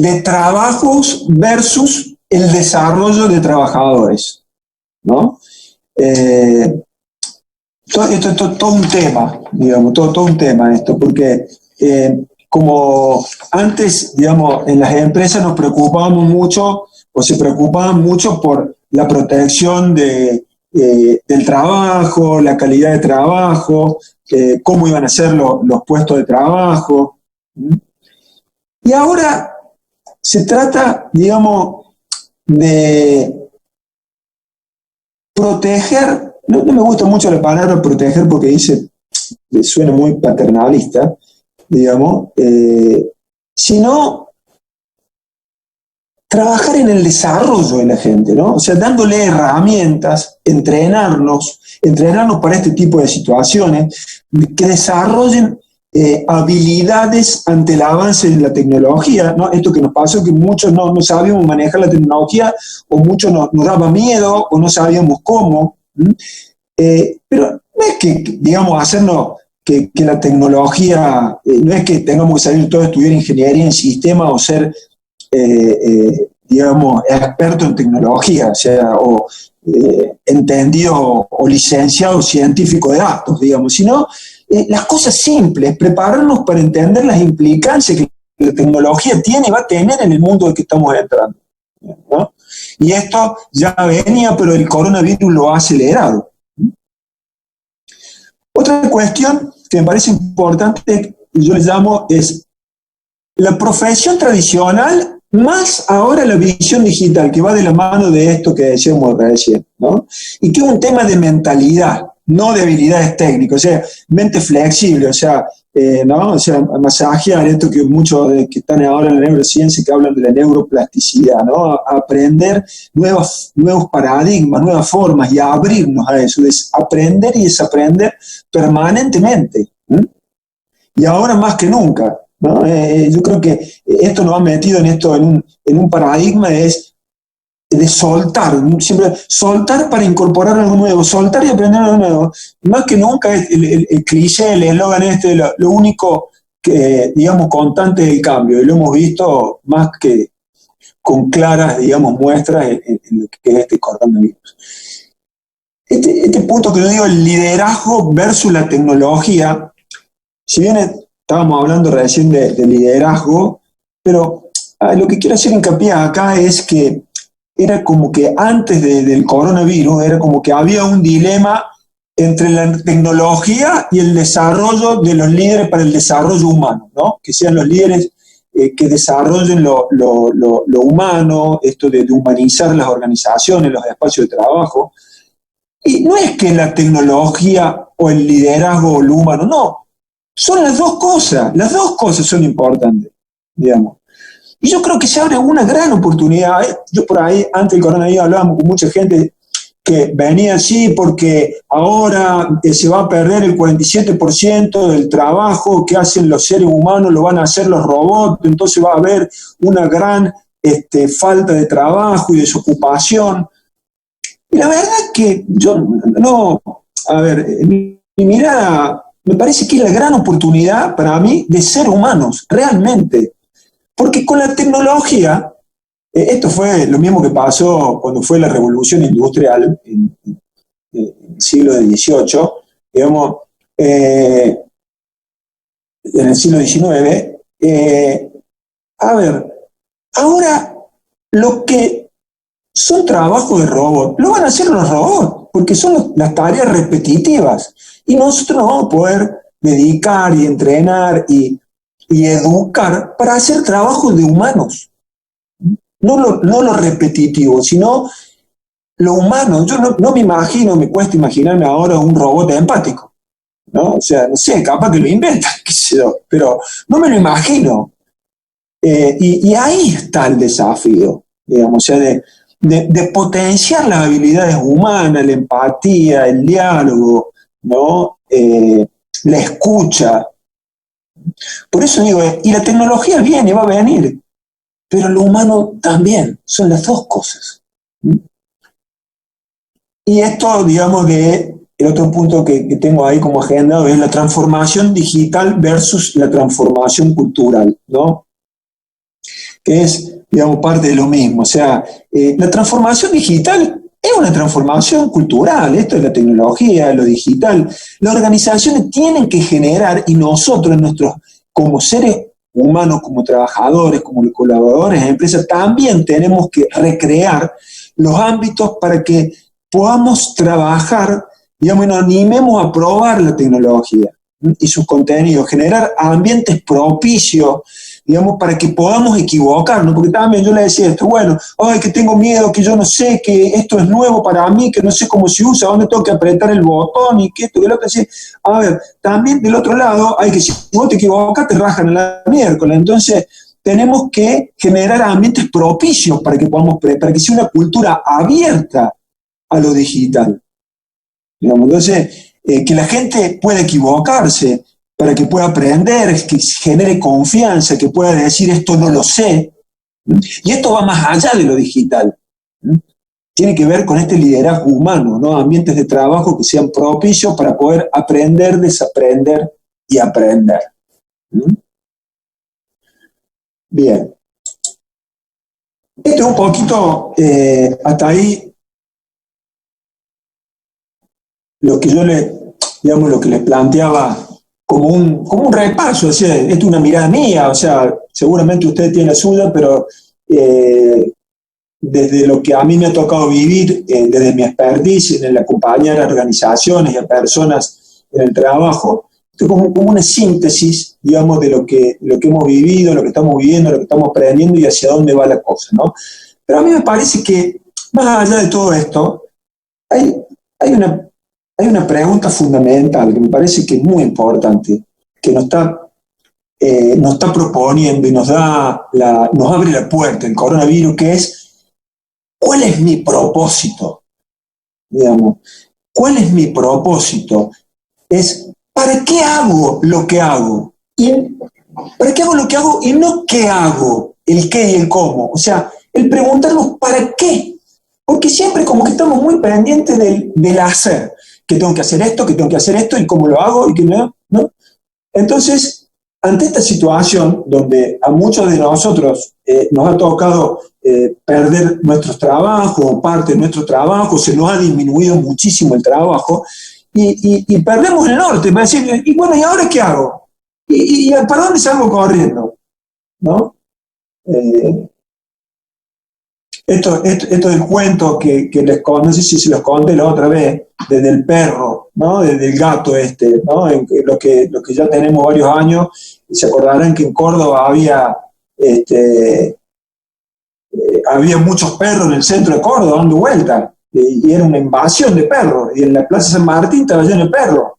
de trabajos versus el desarrollo de trabajadores, ¿no? Esto es todo un tema, digamos, todo un tema esto, porque como antes, digamos, en las empresas nos preocupábamos mucho, o se preocupaban mucho por la protección del trabajo, la calidad de trabajo, cómo iban a ser los puestos de trabajo. Y ahora se trata, digamos, de proteger, no me gusta mucho la palabra proteger porque suena muy paternalista, digamos, sino trabajar en el desarrollo de la gente, ¿no? O sea, dándole herramientas, entrenarnos para este tipo de situaciones, que desarrollen habilidades ante el avance de la tecnología, ¿no? Esto que nos pasó, que muchos no sabíamos manejar la tecnología, o muchos nos daba miedo, o no sabíamos cómo. Pero no es que, digamos, hacernos que la tecnología, no es que tengamos que salir todos a estudiar ingeniería en sistemas o ser, digamos, experto en tecnología, o sea, o entendido o licenciado científico de datos, digamos, sino las cosas simples, prepararnos para entender las implicancias que la tecnología tiene y va a tener en el mundo en que estamos entrando, ¿no? Y esto ya venía, pero el coronavirus lo ha acelerado. Otra cuestión que me parece importante, yo le llamo, es la profesión tradicional más ahora la visión digital, que va de la mano de esto que decíamos recién, ¿no? Y que es un tema de mentalidad, no de habilidades técnicas, o sea, mente flexible, o sea, ¿no? O sea, masajear esto que muchos que están ahora en la neurociencia que hablan de la neuroplasticidad, ¿no? Aprender nuevos paradigmas, nuevas formas, y a abrirnos a eso, aprender y desaprender permanentemente, ¿eh? Y ahora más que nunca, ¿no? Yo creo que esto nos ha metido en un paradigma de soltar, siempre soltar para incorporar algo nuevo, soltar y aprender algo nuevo. Más que nunca el cliché, el eslogan lo único que, digamos, constante es el cambio, y lo hemos visto más que con claras, digamos, muestras en lo que es este coronavirus. este punto que yo digo, el liderazgo versus la tecnología, si bien estábamos hablando recién de liderazgo, pero lo que quiero hacer hincapié acá es que era como que antes del coronavirus, era como que había un dilema entre la tecnología y el desarrollo de los líderes para el desarrollo humano, ¿no? Que sean los líderes que desarrollen lo humano, esto de humanizar las organizaciones, los espacios de trabajo. Y no es que la tecnología o el liderazgo o lo humano, no, son las dos cosas son importantes, digamos. Y yo creo que se abre una gran oportunidad. Yo por ahí, antes del coronavirus, hablábamos con mucha gente que venía así porque ahora se va a perder el 47% del trabajo que hacen los seres humanos, lo van a hacer los robots, entonces va a haber una gran falta de trabajo y desocupación. Y la verdad es que yo no, a ver, mi mirada me parece que es la gran oportunidad para mí de ser humanos, realmente. Porque con la tecnología, esto fue lo mismo que pasó cuando fue la revolución industrial en el siglo XVIII, digamos, en el siglo XIX. A ver, ahora lo que son trabajos de robot, lo van a hacer los robots, porque son las tareas repetitivas. Y nosotros nos vamos a poder dedicar y entrenar y educar para hacer trabajos de humanos. No lo repetitivo, sino lo humano. Yo no me imagino, me cuesta imaginarme ahora un robot empático, ¿no? O sea, no sé, capaz que lo inventan, qué sé yo, pero no me lo imagino. Y ahí está el desafío, digamos, o sea, de potenciar las habilidades humanas, la empatía, el diálogo, ¿no? La escucha. Por eso digo, y la tecnología viene, va a venir, pero lo humano también, son las dos cosas. Y esto, digamos, el otro punto que tengo ahí como agendado es la transformación digital versus la transformación cultural, ¿no? Que es, digamos, parte de lo mismo. O sea, la transformación digital es una transformación cultural, esto es la tecnología, lo digital. Las organizaciones tienen que generar, y nosotros, como seres humanos, como trabajadores, como colaboradores de empresas, también tenemos que recrear los ámbitos para que podamos trabajar, digamos, y nos animemos a probar la tecnología y sus contenidos, generar ambientes propicios, digamos, para que podamos equivocarnos, porque también yo le decía esto, bueno, ay, que tengo miedo, que yo no sé, que esto es nuevo para mí, que no sé cómo se usa, dónde tengo que apretar el botón y que esto, que lo otro, decir, a ver, también del otro lado, hay que, si vos te equivocas, te rajan la miércoles, entonces tenemos que generar ambientes propicios para que podamos, para que sea una cultura abierta a lo digital, digamos, entonces, que la gente pueda equivocarse, para que pueda aprender, que genere confianza, que pueda decir esto no lo sé. Y esto va más allá de lo digital. Tiene que ver con este liderazgo humano, ¿no? Ambientes de trabajo que sean propicios para poder aprender, desaprender y aprender. Bien. Esto es un poquito, hasta ahí, lo que yo digamos, lo que les planteaba como un repaso, o sea, esto es una mirada mía, o sea, seguramente usted tiene la suya, pero desde lo que a mí me ha tocado vivir, desde mi expertise en el acompañar a organizaciones y a personas en el trabajo, esto es como una síntesis, digamos, de lo que hemos vivido, lo que estamos viviendo, lo que estamos aprendiendo y hacia dónde va la cosa, ¿no? Pero a mí me parece que, más allá de todo esto, hay una pregunta fundamental que me parece que es muy importante, que nos está proponiendo y nos abre la puerta el coronavirus, que es, ¿cuál es mi propósito? Digamos, ¿cuál es mi propósito? Es, ¿para qué hago lo que hago? ¿Para qué hago lo que hago y no qué hago? El qué y el cómo. O sea, el preguntarnos ¿para qué? Porque siempre como que estamos muy pendientes del hacer. Que tengo que hacer esto y cómo lo hago y que no. Entonces, ante esta situación donde a muchos de nosotros nos ha tocado perder nuestros trabajos o parte de nuestro trabajo, se nos ha disminuido muchísimo el trabajo y perdemos el norte. Va a decir, y bueno, ¿y ahora qué hago? ¿Y para dónde salgo corriendo? ¿No? Esto del cuento que les conté, no sé si se los conté la otra vez, desde el perro, ¿no? Desde el gato ¿no? Lo que ya tenemos varios años, y se acordarán que en Córdoba este, había muchos perros en el centro de Córdoba dando vueltas, y era una invasión de perros, y en la Plaza San Martín estaba lleno de perros,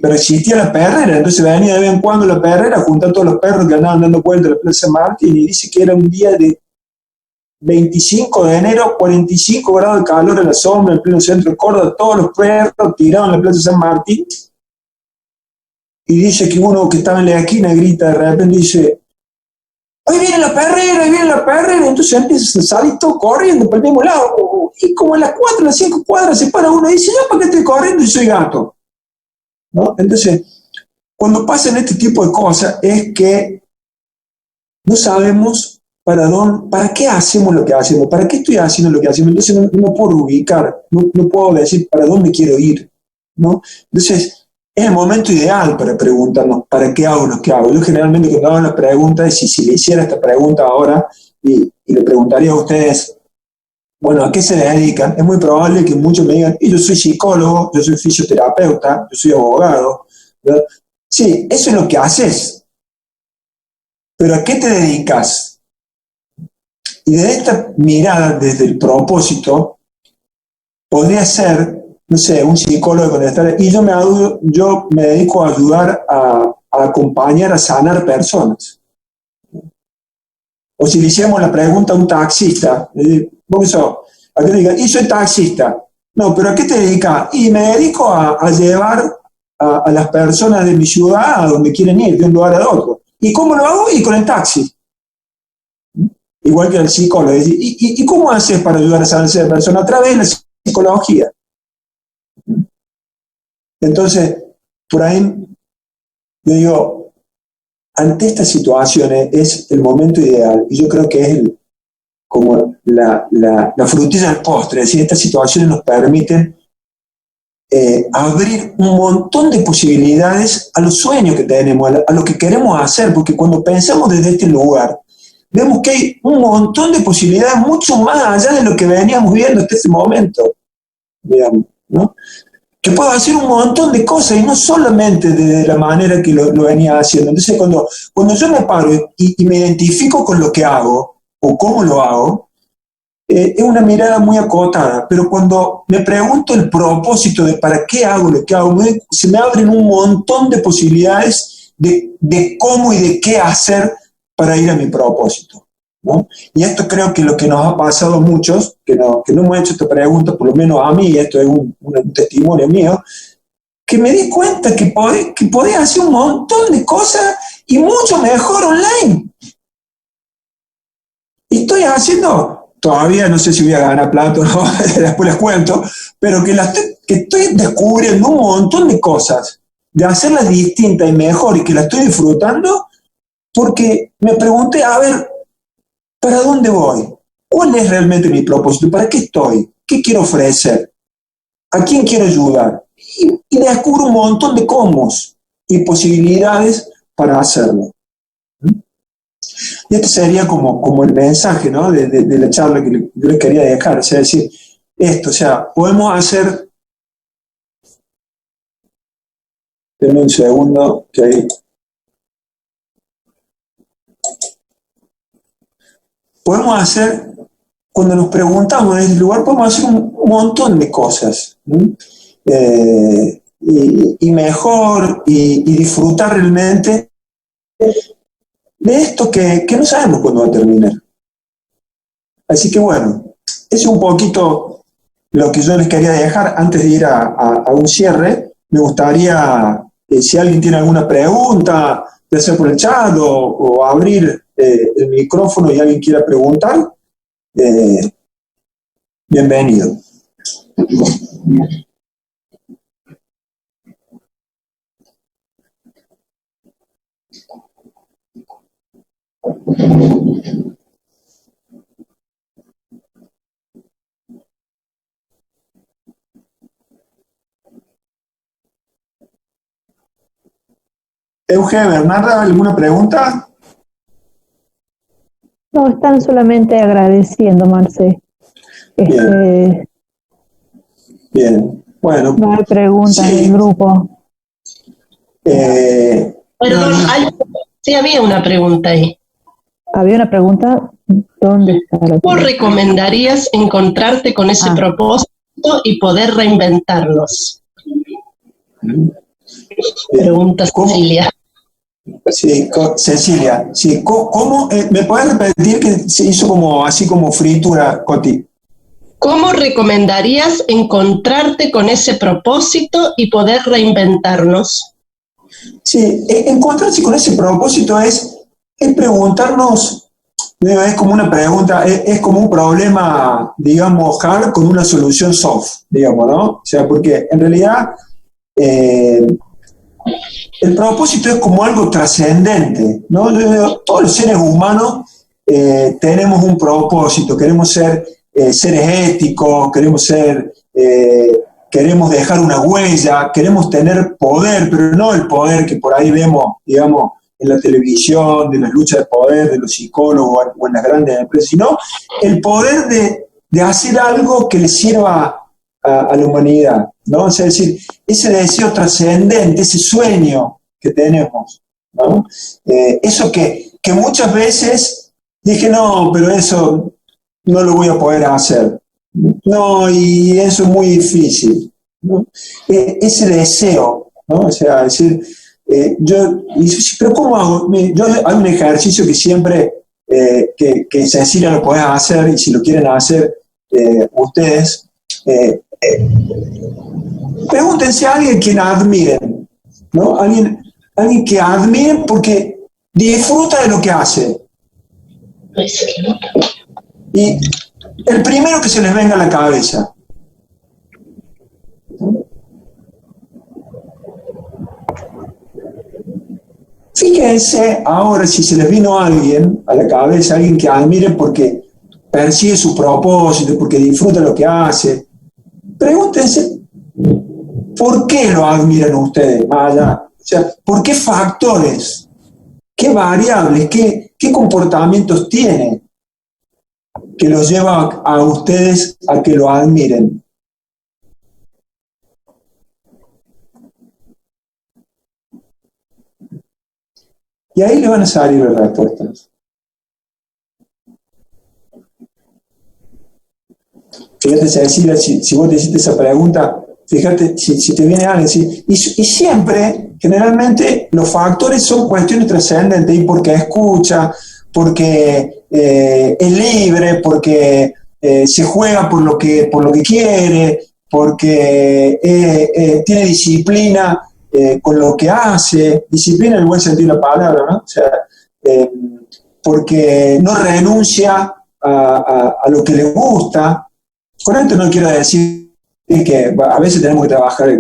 pero existía la perrera, entonces venía de vez en cuando la perrera a juntar todos los perros que andaban dando vueltas en la Plaza San Martín, y dice que era un día de 25 de enero, 45 grados de calor en la sombra, en el pleno centro de Córdoba, todos los perros tirados en la Plaza San Martín, y dice que uno que estaba en la esquina grita de repente, dice, ahí viene la perrera, entonces empieza a salir todo corriendo por el mismo lado, y como a las 4, a las 5 cuadras se para uno y dice, yo para qué estoy corriendo y soy gato, ¿no? Entonces, cuando pasan este tipo de cosas es que no sabemos para qué hacemos lo que hacemos, para qué estoy haciendo lo que hacemos, entonces no me puedo ubicar, no puedo decir para dónde quiero ir, ¿no? Entonces, es el momento ideal para preguntarnos para qué hago lo que hago. Yo generalmente cuando hago las preguntas, y si le hiciera esta pregunta ahora y le preguntaría a ustedes, bueno, ¿a qué se dedican? Es muy probable que muchos me digan, yo soy psicólogo, yo soy fisioterapeuta, yo soy abogado, ¿verdad? Sí, eso es lo que haces, pero ¿a qué te dedicas? Y de esta mirada desde el propósito, podría ser, no sé, un psicólogo con esta, y yo me dedico a ayudar a acompañar, a sanar personas. O si le hiciéramos la pregunta a un taxista, ¿vos sos? ¿A qué te dedicas? Y soy taxista. No, pero ¿a qué te dedicas? Y me dedico a llevar a las personas de mi ciudad a donde quieren ir, de un lugar a otro. ¿Y cómo lo hago? Y con el taxi. Igual que el psicólogo. ¿Y cómo haces para ayudar a esa persona? A través de la psicología. Entonces, por ahí yo digo, ante estas situaciones es el momento ideal, y yo creo que es como la frutilla del postre, es decir, estas situaciones nos permiten abrir un montón de posibilidades a los sueños que tenemos, a lo que queremos hacer, porque cuando pensamos desde este lugar, vemos que hay un montón de posibilidades mucho más allá de lo que veníamos viendo hasta ese momento, digamos, ¿no? Que puedo hacer un montón de cosas y no solamente de la manera que lo venía haciendo. Entonces, cuando yo me paro y me identifico con lo que hago o cómo lo hago, es una mirada muy acotada, pero cuando me pregunto el propósito de para qué hago lo que hago, se me abren un montón de posibilidades de cómo y de qué hacer para ir a mi propósito, ¿no? Y esto creo que lo que nos ha pasado a muchos, que no hemos hecho esta pregunta, por lo menos a mí, y esto es un testimonio mío, que me di cuenta que podía hacer un montón de cosas y mucho mejor online. Y estoy haciendo, todavía no sé si voy a ganar plata o no, después les cuento, pero que estoy descubriendo un montón de cosas, de hacerlas distintas y mejor y que las estoy disfrutando, porque me pregunté, a ver, ¿para dónde voy? ¿Cuál es realmente mi propósito? ¿Para qué estoy? ¿Qué quiero ofrecer? ¿A quién quiero ayudar? Y descubro un montón de cómo y posibilidades para hacerlo. Y este sería como el mensaje, ¿no? de la charla que yo les quería dejar, o sea, decir esto, o sea, podemos hacer, denme un segundo, que podemos hacer, cuando nos preguntamos en este lugar, podemos hacer un montón de cosas, ¿no? Y mejor, y disfrutar realmente de esto que no sabemos cuándo va a terminar. Así que bueno, es un poquito lo que yo les quería dejar antes de ir a un cierre. Me gustaría, si alguien tiene alguna pregunta, ya sea por el chat o abrir el micrófono y alguien quiera preguntar, eh, bienvenido. Euge, Bernarda, ¿alguna pregunta? No, están solamente agradeciendo, Marce. Bien. Bien. Bueno. No hay preguntas sí. del grupo. Perdón, sí había una pregunta ahí. Había una pregunta. ¿Dónde está la ¿Cómo pregunta? recomendarías encontrarte con ese propósito y poder reinventarnos? Pregunta Cecilia. Sí, Cecilia, sí, ¿cómo me puedes repetir que se hizo como así como fritura, Coti? ¿Cómo recomendarías encontrarte con ese propósito y poder reinventarnos? Sí, encontrarse con ese propósito es preguntarnos, es como una pregunta, es como un problema, digamos, hard con una solución soft, digamos, ¿no? O sea, porque en realidad el propósito es como algo trascendente, ¿no? Todos los seres humanos tenemos un propósito, queremos ser seres éticos, queremos dejar una huella, queremos tener poder, pero no el poder que por ahí vemos, digamos, en la televisión, de las luchas de poder, de los psicólogos o en las grandes empresas, sino el poder de hacer algo que le sirva a la humanidad, ¿no? O sea, es decir, ese deseo trascendente, ese sueño que tenemos, ¿no? Eso que muchas veces dije, no, pero eso no lo voy a poder hacer. No, y eso es muy difícil, ¿no? Ese deseo, ¿no? O sea, decir, pero ¿cómo hago? Hay un ejercicio que siempre, que Cecilia lo podés hacer, y si lo quieren hacer ustedes, pregúntense a alguien quien admiren, ¿no? Alguien que admiren porque disfruta de lo que hace. Y el primero que se les venga a la cabeza. Fíjense ahora si se les vino alguien a la cabeza, alguien que admire porque persigue su propósito, porque disfruta lo que hace. Pregúntense por qué lo admiran ustedes, más allá. O sea, ¿por qué factores? ¿Qué variables? ¿Qué comportamientos tiene que los lleva a ustedes a que lo admiren? Y ahí le van a salir las respuestas. Fíjate, Cecilia, si vos te hiciste esa pregunta, fíjate si te viene alguien. Y siempre, generalmente, los factores son cuestiones trascendentes, y porque escucha, porque es libre, porque se juega por lo que quiere, porque tiene disciplina con lo que hace, disciplina en el buen sentido de la palabra, ¿no? O sea, porque no renuncia a lo que le gusta. Con esto no quiero decir que a veces tenemos que trabajar,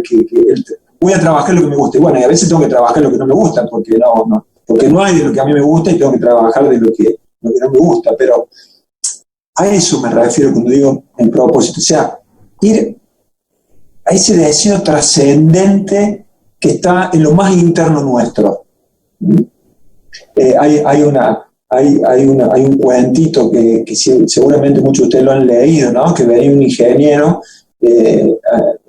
voy a trabajar lo que me gusta, y bueno, y a veces tengo que trabajar lo que no me gusta, porque no hay de lo que a mí me gusta y tengo que trabajar de lo que no me gusta, pero a eso me refiero cuando digo el propósito, o sea, ir a ese deseo trascendente que está en lo más interno nuestro. Hay un cuentito que seguramente muchos de ustedes lo han leído, ¿no? Que venía un ingeniero en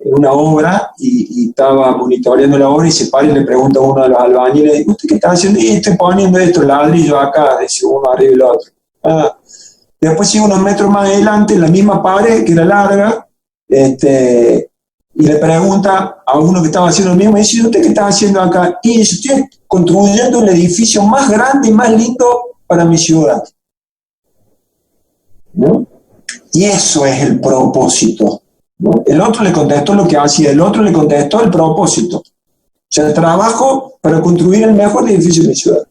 una obra y estaba monitoreando la obra y se para y le pregunta a uno de los albañiles, ¿usted qué está haciendo? Y estoy poniendo estos ladrillos acá, dice uno arriba y el otro. Después sigue unos metros más adelante, en la misma pared, que era larga, y le pregunta a uno que estaba haciendo lo mismo, y dice, ¿usted qué está haciendo acá? Y dice, estoy construyendo el edificio más grande y más lindo para mi ciudad, ¿no? Y eso es el propósito, ¿no? El otro le contestó lo que hacía, el otro le contestó el propósito. O sea, trabajo para construir el mejor edificio de mi ciudad,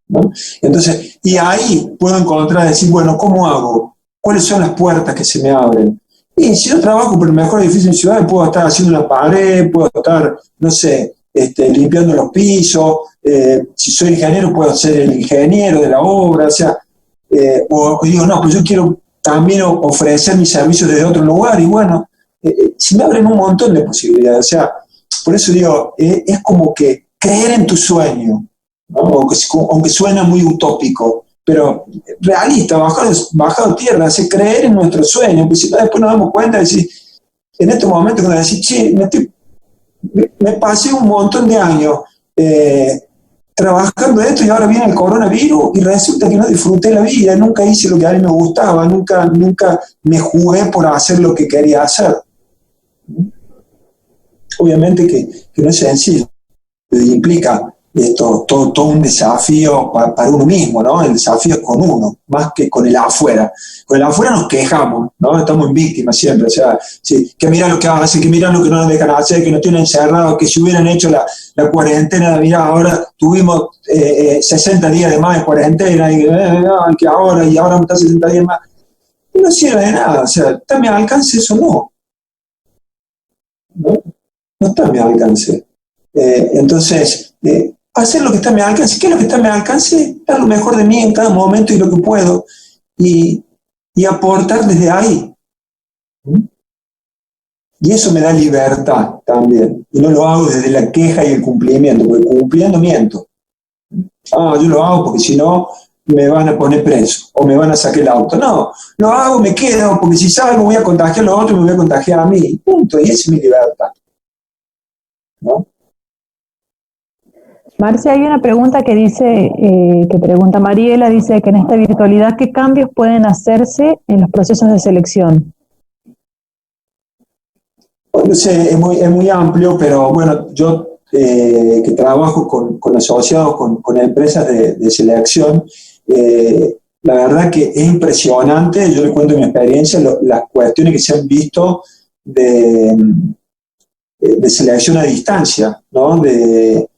¿no? Entonces, y ahí puedo encontrar, decir, bueno, ¿cómo hago? ¿Cuáles son las puertas que se me abren? Y si yo trabajo por el mejor edificio de mi ciudad, puedo estar haciendo la pared, puedo estar, no sé, limpiando los pisos, si soy ingeniero puedo ser el ingeniero de la obra, o sea, o digo, no, pues yo quiero también ofrecer mis servicios desde otro lugar, y bueno, se me abren un montón de posibilidades, o sea, por eso digo, es como que creer en tu sueño, ¿no? Aunque suena muy utópico, pero realista, bajado tierra, hace creer en nuestro sueño, porque si no, después nos damos cuenta de decir, en este momento cuando decís, che, me pasé un montón de años trabajando esto y ahora viene el coronavirus y resulta que no disfruté la vida, nunca hice lo que a mí me gustaba, nunca me jugué por hacer lo que quería hacer. Obviamente que no es sencillo, implica esto, todo un desafío para uno mismo, ¿no? El desafío es con uno, más que con el afuera. Con el afuera nos quejamos, ¿no? Estamos en víctimas siempre, o sea, sí, que miran lo que hacen, que miran lo que no nos dejan hacer, que nos tienen encerrados, que si hubieran hecho la cuarentena, mira, ahora tuvimos 60 días de más de cuarentena, y que ahora vamos a estar 60 días más. No sirve de nada, o sea, ¿está a mi alcance eso? No. No está a mi alcance. Entonces, hacer lo que está a mi alcance. ¿Qué es lo que está a mi alcance? Dar lo mejor de mí en cada momento y lo que puedo. Y aportar desde ahí. Y eso me da libertad también. Y no lo hago desde la queja y el cumplimiento, porque cumpliendo miento. Yo lo hago porque si no me van a poner preso o me van a sacar el auto. No, lo hago, me quedo, porque si salgo voy a contagiar a los otros y me voy a contagiar a mí. Punto. Y esa es mi libertad. ¿No? Marce, hay una pregunta que dice, que pregunta Mariela, dice que en esta virtualidad, ¿qué cambios pueden hacerse en los procesos de selección? Bueno, es muy amplio, pero bueno, yo que trabajo con asociados, con empresas de selección, la verdad que es impresionante, yo le cuento mi experiencia, las cuestiones que se han visto de selección a distancia, ¿no? De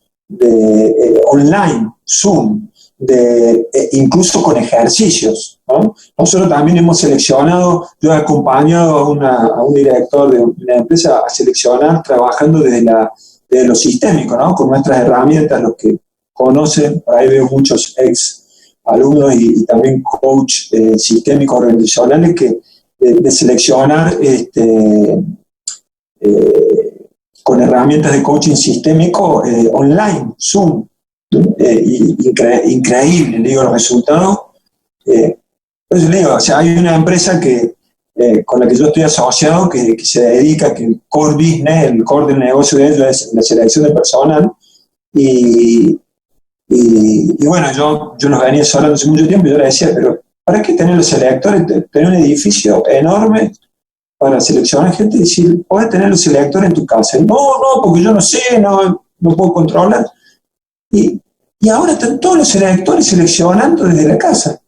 online, Zoom, incluso con ejercicios, ¿no? Nosotros también hemos seleccionado, yo he acompañado a un director de una empresa a seleccionar trabajando desde lo sistémico, ¿no? Con nuestras herramientas, los que conocen, por ahí veo muchos ex alumnos y también coach sistémicos organizacionales que de seleccionar con herramientas de coaching sistémico online, Zoom, increíble, le digo, los resultados. Pues le digo, o sea, hay una empresa con la que yo estoy asociado que se dedica, que el core business, el core del negocio de ellos es la selección de personal. Y bueno, yo nos venía hablando hace mucho tiempo y yo le decía, pero ¿para qué tener los selectores? Tener un edificio enorme para seleccionar gente y decir, ¿puedes tener los selectores en tu casa? No, porque yo no sé, no puedo controlar. Y ahora están todos los selectores seleccionando desde la casa,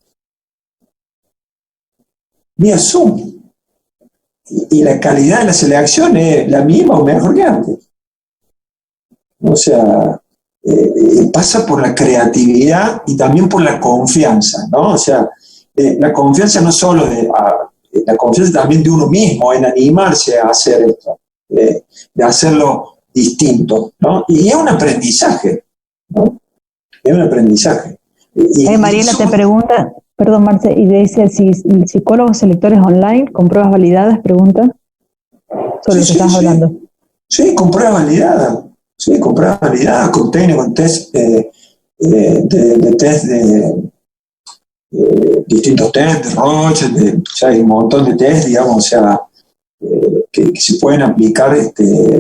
vía Zoom. Y la calidad de la selección es la misma o mejor que antes. O sea, pasa por la creatividad y también por la confianza, ¿no? O sea, la confianza no solo la confianza también de uno mismo en animarse a hacer esto, de hacerlo distinto, ¿no? Y es un aprendizaje, ¿no? Es un aprendizaje. Mariela te pregunta, perdón Marce, y dice si psicólogos selectores online con pruebas validadas, pregunta sobre lo que estás hablando. Sí, con pruebas validadas. Sí, con pruebas validadas, con técnicos, con test distintos test, de Roche, o sea, hay un montón de test, digamos, o sea, que se pueden aplicar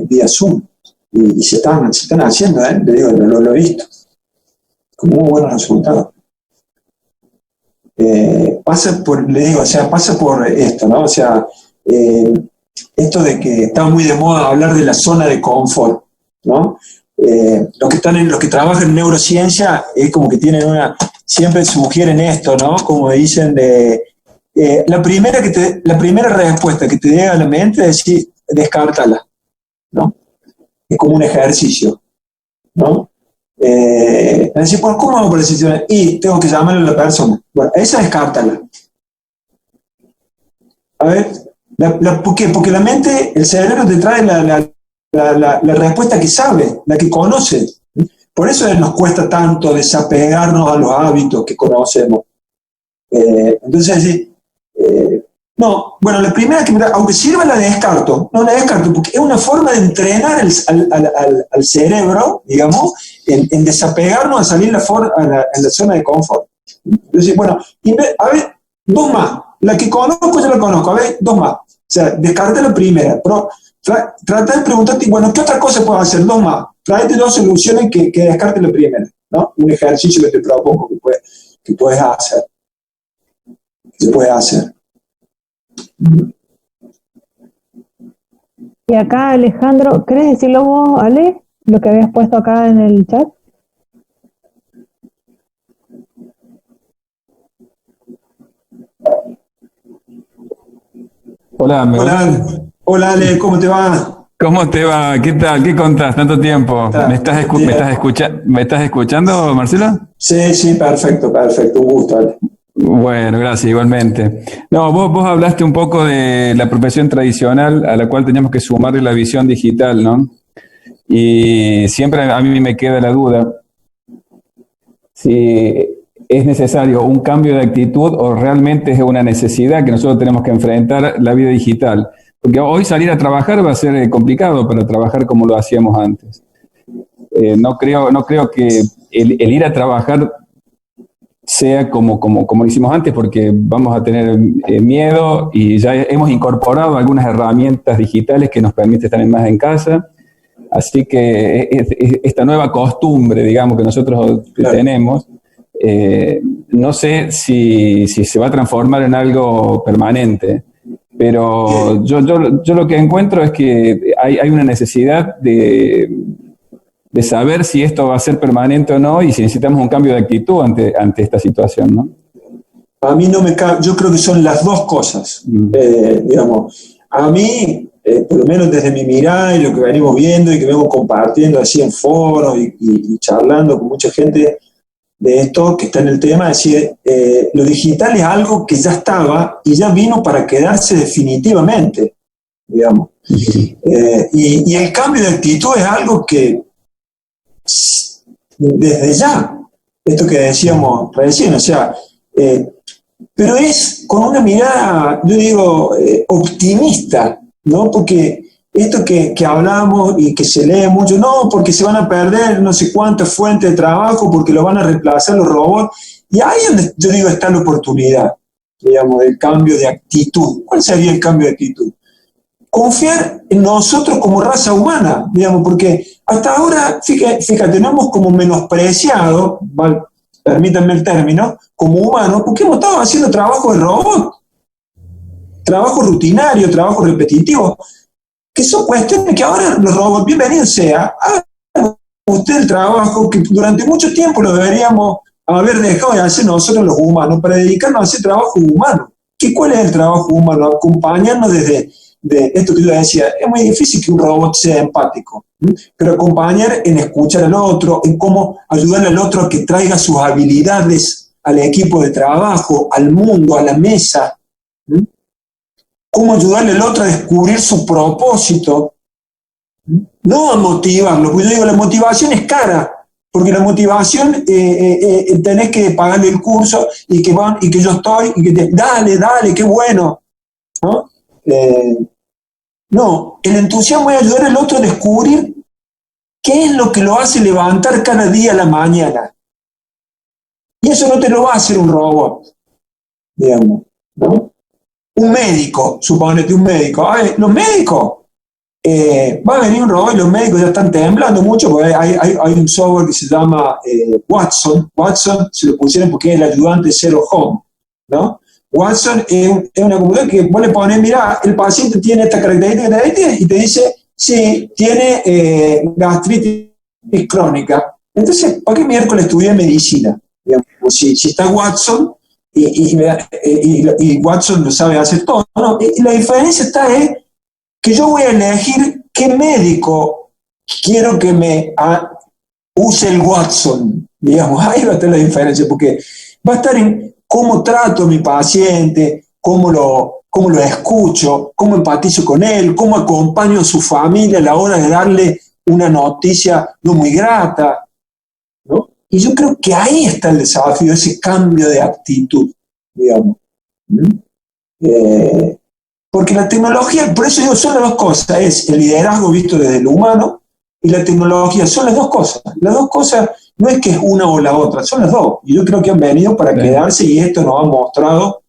vía Zoom. Y se están haciendo, le digo, lo he visto, con muy buenos resultados. Pasa por esto, ¿no? O sea, esto de que está muy de moda hablar de la zona de confort, ¿no? Los que trabajan en neurociencia es como que tienen siempre sugieren esto, ¿no? Como dicen la primera respuesta que te llega a la mente es decir, descártala, ¿no? Es como un ejercicio, ¿no? Es decir, bueno, ¿cómo hago para decisión? Y tengo que llamarle a la persona. Bueno, esa descártala. A ver, ¿por qué? Porque la mente, el cerebro te trae la respuesta que sabe, la que conoce. Por eso nos cuesta tanto desapegarnos a los hábitos que conocemos. Entonces, no, bueno, la primera que aunque sirva la descarto, porque es una forma de entrenar al cerebro, digamos, en desapegarnos a salir en la zona de confort. Entonces, bueno, a ver, dos más. La que conozco, yo la conozco. A ver, dos más. O sea, descarta la primera. Pero trata de preguntarte, bueno, ¿qué otra cosa puedo hacer? Dos más. Tráete dos soluciones que descarte la primera, ¿no? Un ejercicio que te propongo que puedes hacer. Se puede hacer. Y acá, Alejandro, ¿querés decirlo vos, Ale? Lo que habías puesto acá en el chat. Hola, Hola, Ale, ¿cómo te va? ¿Cómo te va? ¿Qué tal? ¿Qué contás? Tanto tiempo. ¿Me estás escuchando, Marcelo? Sí, perfecto, un gusto, Ale. Bueno, gracias, igualmente. No, vos hablaste un poco de la profesión tradicional a la cual teníamos que sumarle la visión digital, ¿no? Y siempre a mí me queda la duda si es necesario un cambio de actitud o realmente es una necesidad que nosotros tenemos que enfrentar la vida digital. Porque hoy salir a trabajar va a ser complicado para trabajar como lo hacíamos antes. No creo que el ir a trabajar sea como lo hicimos antes, porque vamos a tener miedo y ya hemos incorporado algunas herramientas digitales que nos permiten estar más en casa. Así que esta nueva costumbre, digamos, que nosotros tenemos, no sé si se va a transformar en algo permanente, pero yo lo que encuentro es que hay una necesidad de saber si esto va a ser permanente o no y si necesitamos un cambio de actitud ante esta situación, ¿no? A mí yo creo que son las dos cosas, digamos. A mí, por lo menos desde mi mirada y lo que venimos viendo y que venimos compartiendo así en foros y charlando con mucha gente de esto que está en el tema, es decir, lo digital es algo que ya estaba y ya vino para quedarse definitivamente, digamos. Y el cambio de actitud es algo que desde ya, esto que decíamos recién, o sea, pero es con una mirada, yo digo, optimista, ¿no? Porque esto que hablamos y que se lee mucho, no, porque se van a perder no sé cuántas fuentes de trabajo, porque lo van a reemplazar los robots, y ahí es donde yo digo está la oportunidad, digamos, del cambio de actitud. ¿Cuál sería el cambio de actitud? Confiar en nosotros como raza humana, digamos, porque hasta ahora, fíjate, no hemos como menospreciado, permítanme el término, como humanos, porque hemos estado haciendo trabajo de robot, trabajo rutinario, trabajo repetitivo, que son cuestiones que ahora los robots, bienvenido sea, hagan usted el trabajo que durante mucho tiempo lo deberíamos haber dejado de hacer nosotros los humanos, para dedicarnos a hacer trabajo humano. ¿Cuál es el trabajo humano? Acompañarnos desde esto que yo decía, es muy difícil que un robot sea empático, pero acompañar en escuchar al otro, en cómo ayudar al otro a que traiga sus habilidades al equipo de trabajo, al mundo, a la mesa, cómo ayudarle al otro a descubrir su propósito, no a motivarlo, porque yo digo, la motivación es cara, porque la motivación tenés que pagarle el curso y que yo estoy, y que dale, qué bueno, ¿no? No, el entusiasmo es ayudar al otro a descubrir qué es lo que lo hace levantar cada día a la mañana. Y eso no te lo va a hacer un robot, digamos, ¿no? Un médico, suponete un médico. Los médicos, va a venir un robot y los médicos ya están temblando mucho porque hay un software que se llama Watson. Watson se lo pusieron porque es el ayudante Zero Home, ¿no? Watson es una computadora que vos le pones, mira, el paciente tiene esta característica y te dice, sí, tiene gastritis crónica. Entonces, ¿para qué miércoles estudié medicina? Digamos, si está Watson y Watson lo sabe hacer todo, ¿no? Y la diferencia está es que yo voy a elegir qué médico quiero que me use el Watson. Digamos, ahí va a estar la diferencia, porque va a estar en cómo trato a mi paciente, cómo lo escucho, cómo empatizo con él, cómo acompaño a su familia a la hora de darle una noticia no muy grata, ¿no? Y yo creo que ahí está el desafío, ese cambio de actitud, digamos. Porque la tecnología, por eso digo, son las dos cosas, es el liderazgo visto desde lo humano y la tecnología son las dos cosas. Las dos cosas no es que es una o la otra, son las dos. Y yo creo que han venido para quedarse y esto nos ha mostrado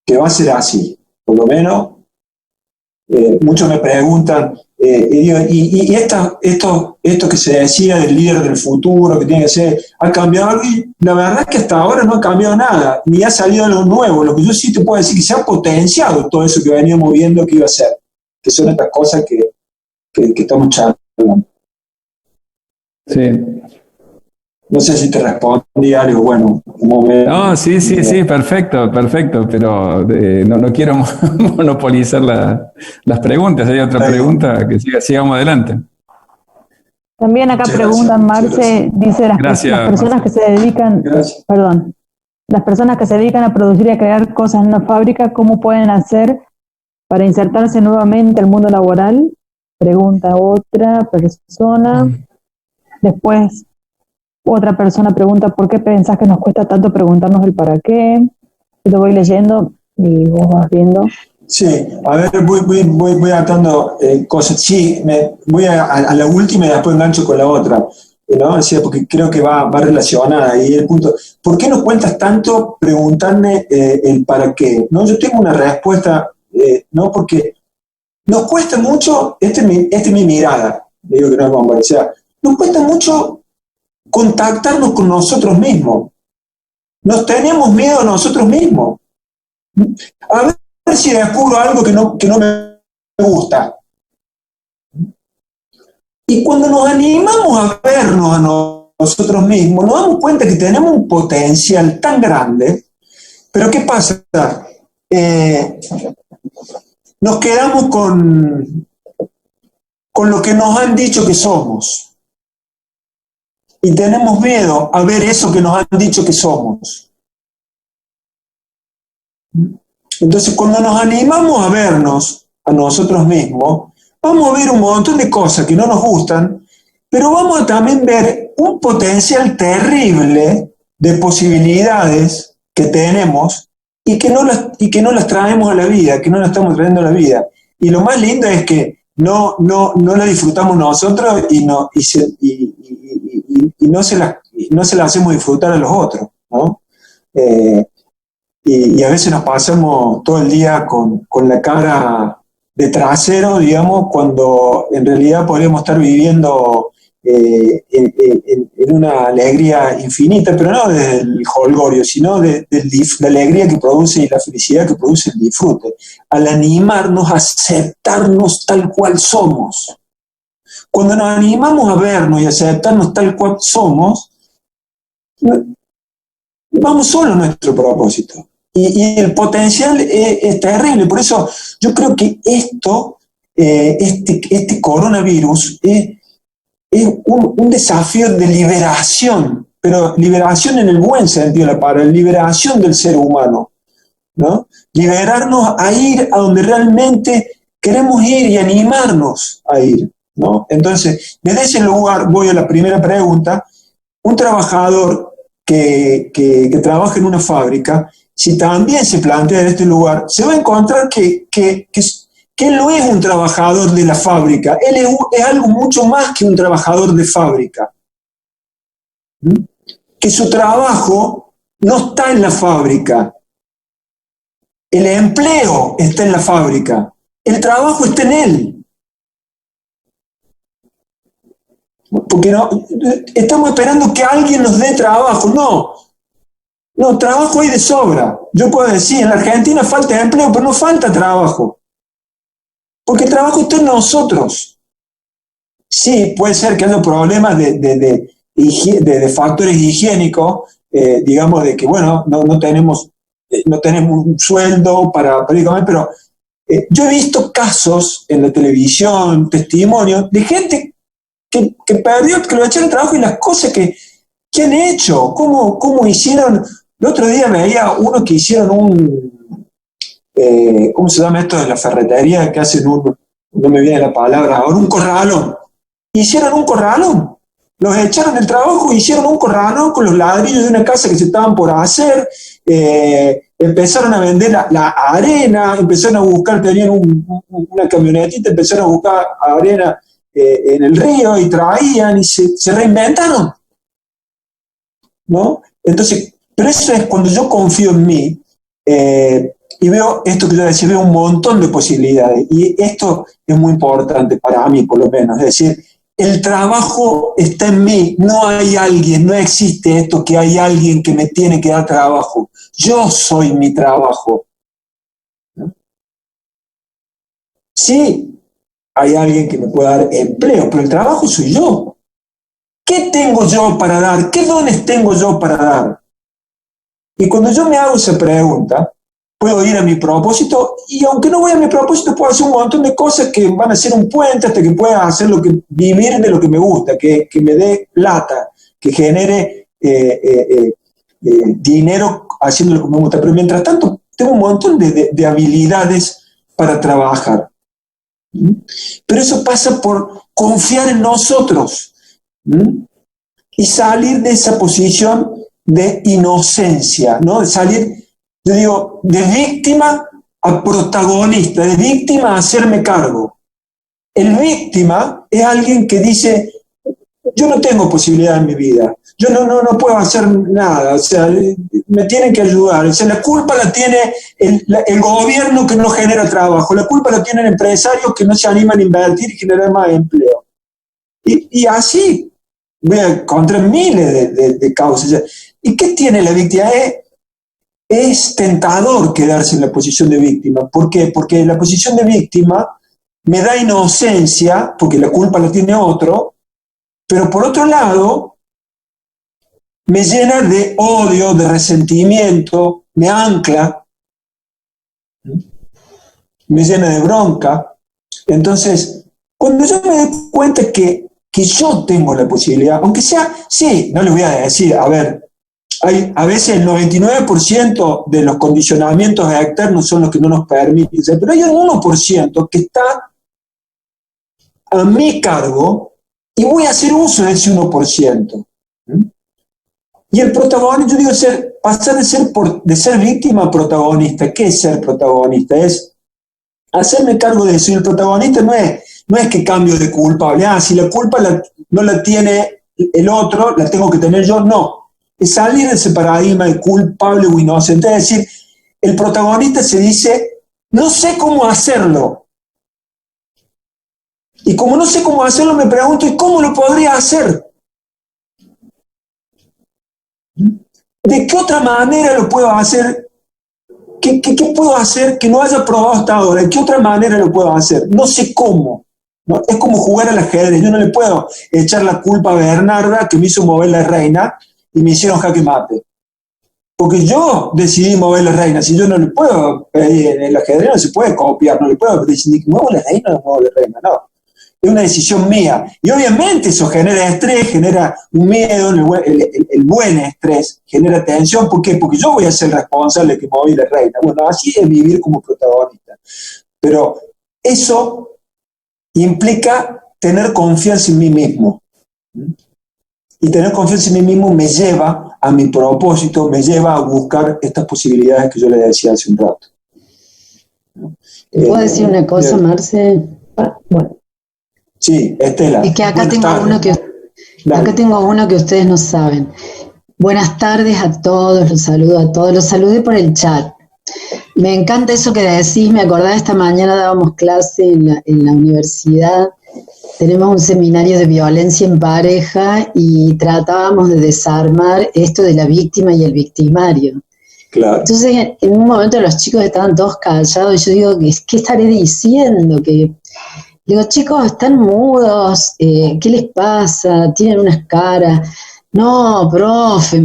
que va a ser así. Por lo menos, muchos me preguntan, y esto que se decía del líder del futuro, que tiene que ser, ¿ha cambiado algo? Y la verdad es que hasta ahora no ha cambiado nada, ni ha salido algo nuevo. Lo que yo sí te puedo decir es que se ha potenciado todo eso que veníamos viendo que iba a ser, que son estas cosas que estamos charlando. Sí. No sé si te respondí algo, bueno. No, sí, perfecto, pero no quiero monopolizar las preguntas. Hay otra pregunta que sigamos adelante. También acá Muchas preguntan, gracias. Marce, dice las personas Marce. que se dedican, las personas que se dedican a producir y a crear cosas en una fábrica, ¿cómo pueden hacer para insertarse nuevamente al mundo laboral? Pregunta otra persona. Después, otra persona pregunta, ¿por qué pensás que nos cuesta tanto preguntarnos el para qué? Yo lo voy leyendo y vos vas viendo. Sí, a ver, voy atando cosas. Sí, voy a la última y después engancho con la otra, ¿no? O sea, porque creo que va relacionada. Y el punto, ¿por qué nos cuentas tanto preguntarme el para qué? ¿No? Yo tengo una respuesta, ¿no? Porque nos cuesta mucho, esta es mi mirada, digo que no es bomba, o sea, nos cuesta mucho contactarnos con nosotros mismos. Nos tenemos miedo a nosotros mismos. A ver si descubro algo que no me gusta. Y cuando nos animamos a vernos a nosotros mismos, nos damos cuenta que tenemos un potencial tan grande, pero ¿qué pasa? Nos quedamos con lo que nos han dicho que somos. Y tenemos miedo a ver eso que nos han dicho que somos. Entonces, cuando nos animamos a vernos a nosotros mismos, vamos a ver un montón de cosas que no nos gustan, pero vamos a también ver un potencial terrible de posibilidades que tenemos y que no las traemos a la vida, que no las estamos trayendo a la vida. Y lo más lindo es que no la disfrutamos nosotros y no se la hacemos disfrutar a los otros, ¿no? Y a veces nos pasamos todo el día con la cara de trasero, digamos, cuando en realidad podríamos estar viviendo en una alegría infinita, pero no desde el jolgorio, sino de la alegría que produce y la felicidad que produce el disfrute, al animarnos a aceptarnos tal cual somos. Cuando nos animamos a vernos y a aceptarnos tal cual somos, vamos solo a nuestro propósito. Y el potencial es terrible. Por eso yo creo que este coronavirus es un desafío de liberación, pero liberación en el buen sentido de la palabra, liberación del ser humano, ¿no? Liberarnos a ir a donde realmente queremos ir y animarnos a ir, ¿no? Entonces, desde ese lugar voy a la primera pregunta. Un trabajador que trabaja en una fábrica, si también se plantea en este lugar, se va a encontrar que él no es un trabajador de la fábrica, él es algo mucho más que un trabajador de fábrica. Que su trabajo no está en la fábrica, el empleo está en la fábrica, el trabajo está en él. Porque no, estamos esperando que alguien nos dé trabajo, no, trabajo hay de sobra. Yo puedo decir, en la Argentina falta empleo, pero no falta trabajo. Porque el trabajo está en nosotros. Sí, puede ser que haya problemas de factores higiénicos, digamos, de que, bueno, no tenemos un sueldo para comer, pero yo he visto casos en la televisión, testimonios, de gente que perdió, que lo echaron el trabajo y las cosas que han hecho, cómo hicieron. El otro día veía uno que hicieron ¿cómo se llama esto de la ferretería? Que hacen no me viene la palabra ahora, un corralón. Hicieron un corralón. Los echaron del trabajo y hicieron un corralón con los ladrillos de una casa que se estaban por hacer. Empezaron a vender la arena, empezaron a buscar, tenían una camionetita, empezaron a buscar arena en el río y traían y se reinventaron, ¿no? Entonces, pero eso es cuando yo confío en mí y veo esto que yo decía, veo un montón de posibilidades, y esto es muy importante para mí, por lo menos, es decir, el trabajo está en mí, no hay alguien, no existe esto que hay alguien que me tiene que dar trabajo, yo soy mi trabajo, ¿no? Sí, hay alguien que me pueda dar empleo, pero el trabajo soy yo. ¿Qué tengo yo para dar? ¿Qué dones tengo yo para dar? Y cuando yo me hago esa pregunta, puedo ir a mi propósito, y aunque no voy a mi propósito, puedo hacer un montón de cosas que van a ser un puente hasta que pueda hacer vivir de lo que me gusta, que me dé plata, que genere dinero haciendo lo que me gusta. Pero mientras tanto, tengo un montón de habilidades para trabajar. Pero eso pasa por confiar en nosotros y salir de esa posición de inocencia, ¿no? De salir, yo digo, de víctima a protagonista, de víctima a hacerme cargo. El víctima es alguien que dice, yo no tengo posibilidad en mi vida, yo no puedo hacer nada, o sea, me tienen que ayudar, o sea, la culpa la tiene el gobierno que no genera trabajo, la culpa la tienen empresarios que no se animan a invertir y generar más empleo. Y así voy a encontrar miles de causas. ¿Y qué tiene la víctima? Es tentador quedarse en la posición de víctima. ¿Por qué? Porque la posición de víctima me da inocencia, porque la culpa la tiene otro, pero por otro lado, me llena de odio, de resentimiento, me ancla, me llena de bronca. Entonces, cuando yo me doy cuenta que yo tengo la posibilidad, aunque sea, sí, no le voy a decir, a ver, a veces el 99% de los condicionamientos externos son los que no nos permiten, pero hay un 1% que está a mi cargo y voy a hacer uso de ese 1%. Y el protagonista, yo digo, pasar de ser víctima a protagonista. ¿Qué es ser protagonista? Es hacerme cargo de eso. Y el protagonista no es que cambio de culpable. Si la culpa no la tiene el otro, la tengo que tener yo. No. Es salir de ese paradigma de culpable o inocente. Es decir, el protagonista se dice, no sé cómo hacerlo. Y como no sé cómo hacerlo, me pregunto, ¿y cómo lo podría hacer? ¿De qué otra manera lo puedo hacer? ¿Qué puedo hacer que no haya probado hasta ahora? ¿De qué otra manera lo puedo hacer? No sé cómo. ¿No? Es como jugar al ajedrez. Yo no le puedo echar la culpa a Bernarda, que me hizo mover la reina, y me hicieron jaque mate. Porque yo decidí mover la reina. Si yo no le puedo pedir, en el ajedrez no se puede copiar, no le puedo decidir que muevo la reina o no muevo la reina, no. Es una decisión mía. Y obviamente eso genera estrés, genera un miedo, el buen estrés, genera tensión. ¿Por qué? Porque yo voy a ser responsable de que moví la reina. Bueno, así es vivir como protagonista. Pero eso implica tener confianza en mí mismo. Y tener confianza en mí mismo me lleva a mi propósito, me lleva a buscar estas posibilidades que yo le decía hace un rato. ¿Puedo decir una cosa, Marce? Bueno. Sí, Estela. Es que acá tengo uno que ustedes no saben. Buenas tardes a todos, los saludo a todos, los saludé por el chat. Me encanta eso que decís, me acordaba esta mañana dábamos clase en la universidad, tenemos un seminario de violencia en pareja y tratábamos de desarmar esto de la víctima y el victimario. Claro. Entonces, en un momento los chicos estaban todos callados y yo digo, ¿qué estaré diciendo? Digo, chicos, están mudos, ¿qué les pasa? Tienen unas caras. No, profe,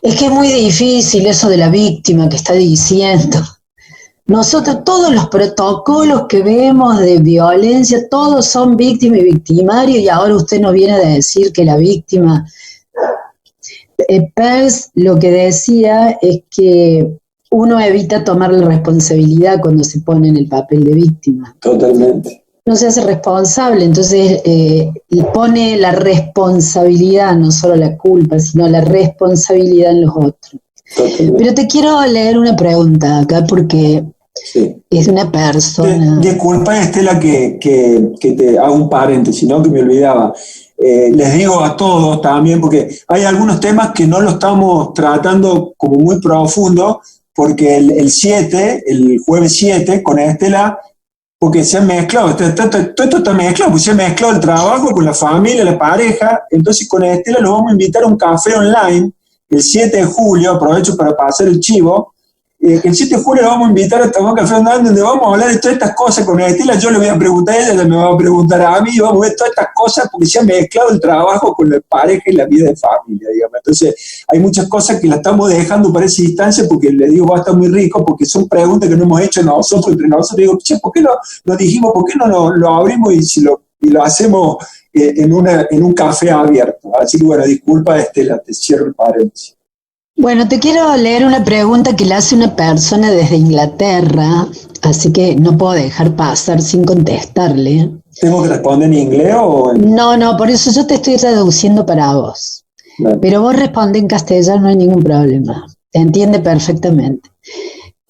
es que es muy difícil eso de la víctima que está diciendo. Nosotros, todos los protocolos que vemos de violencia, todos son víctima y victimario, y ahora usted nos viene a decir que la víctima... Peirce lo que decía es que uno evita tomar la responsabilidad cuando se pone en el papel de víctima. Totalmente. No se hace responsable, entonces pone la responsabilidad, no solo la culpa, sino la responsabilidad en los otros. Totalmente. Pero te quiero leer una pregunta acá porque es una persona. Disculpa, Estela, que te hago un paréntesis, ¿no? Que me olvidaba. Les digo a todos también, porque hay algunos temas que no lo estamos tratando como muy profundo, porque el 7, el jueves 7, con Estela, porque se han mezclado, todo esto está mezclado, pues se ha mezclado el trabajo con la familia, la pareja. Entonces con Estela lo vamos a invitar a un café online el 7 de julio, aprovecho para pasar el chivo. El 7 de julio lo vamos a invitar a tomar un café online donde vamos a hablar de todas estas cosas con Estela. Yo le voy a preguntar a ella me va a preguntar a mí, vamos a ver todas estas cosas porque se ha mezclado el trabajo con la pareja y la vida de familia, digamos. Entonces hay muchas cosas que la estamos dejando para esa instancia porque le digo va a estar muy rico, porque son preguntas que no hemos hecho nosotros entre nosotros. Digo, che, ¿por qué no dijimos, por qué no lo abrimos y lo hacemos en un café abierto? Así que bueno, disculpa Estela, te cierro el paréntesis. Bueno, te quiero leer una pregunta que le hace una persona desde Inglaterra, así que no puedo dejar pasar sin contestarle. ¿Tengo que responder en inglés o en...? No, por eso yo te estoy traduciendo para vos. Vale. Pero vos responde en castellano, no hay ningún problema. Te entiende perfectamente.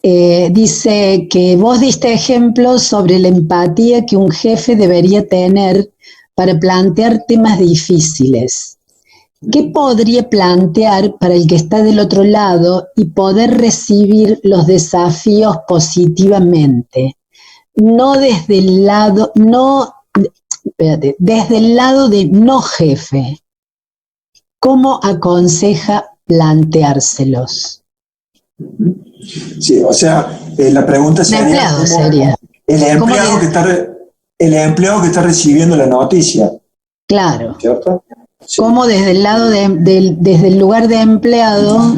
Dice que vos diste ejemplos sobre la empatía que un jefe debería tener para plantear temas difíciles. ¿Qué podría plantear para el que está del otro lado y poder recibir los desafíos positivamente? Desde el lado de no jefe. ¿Cómo aconseja planteárselos? Sí, o sea, la pregunta sería... El empleado que está recibiendo la noticia. Claro. ¿Cierto? Sí. ¿Cómo desde el lado desde el lugar de empleado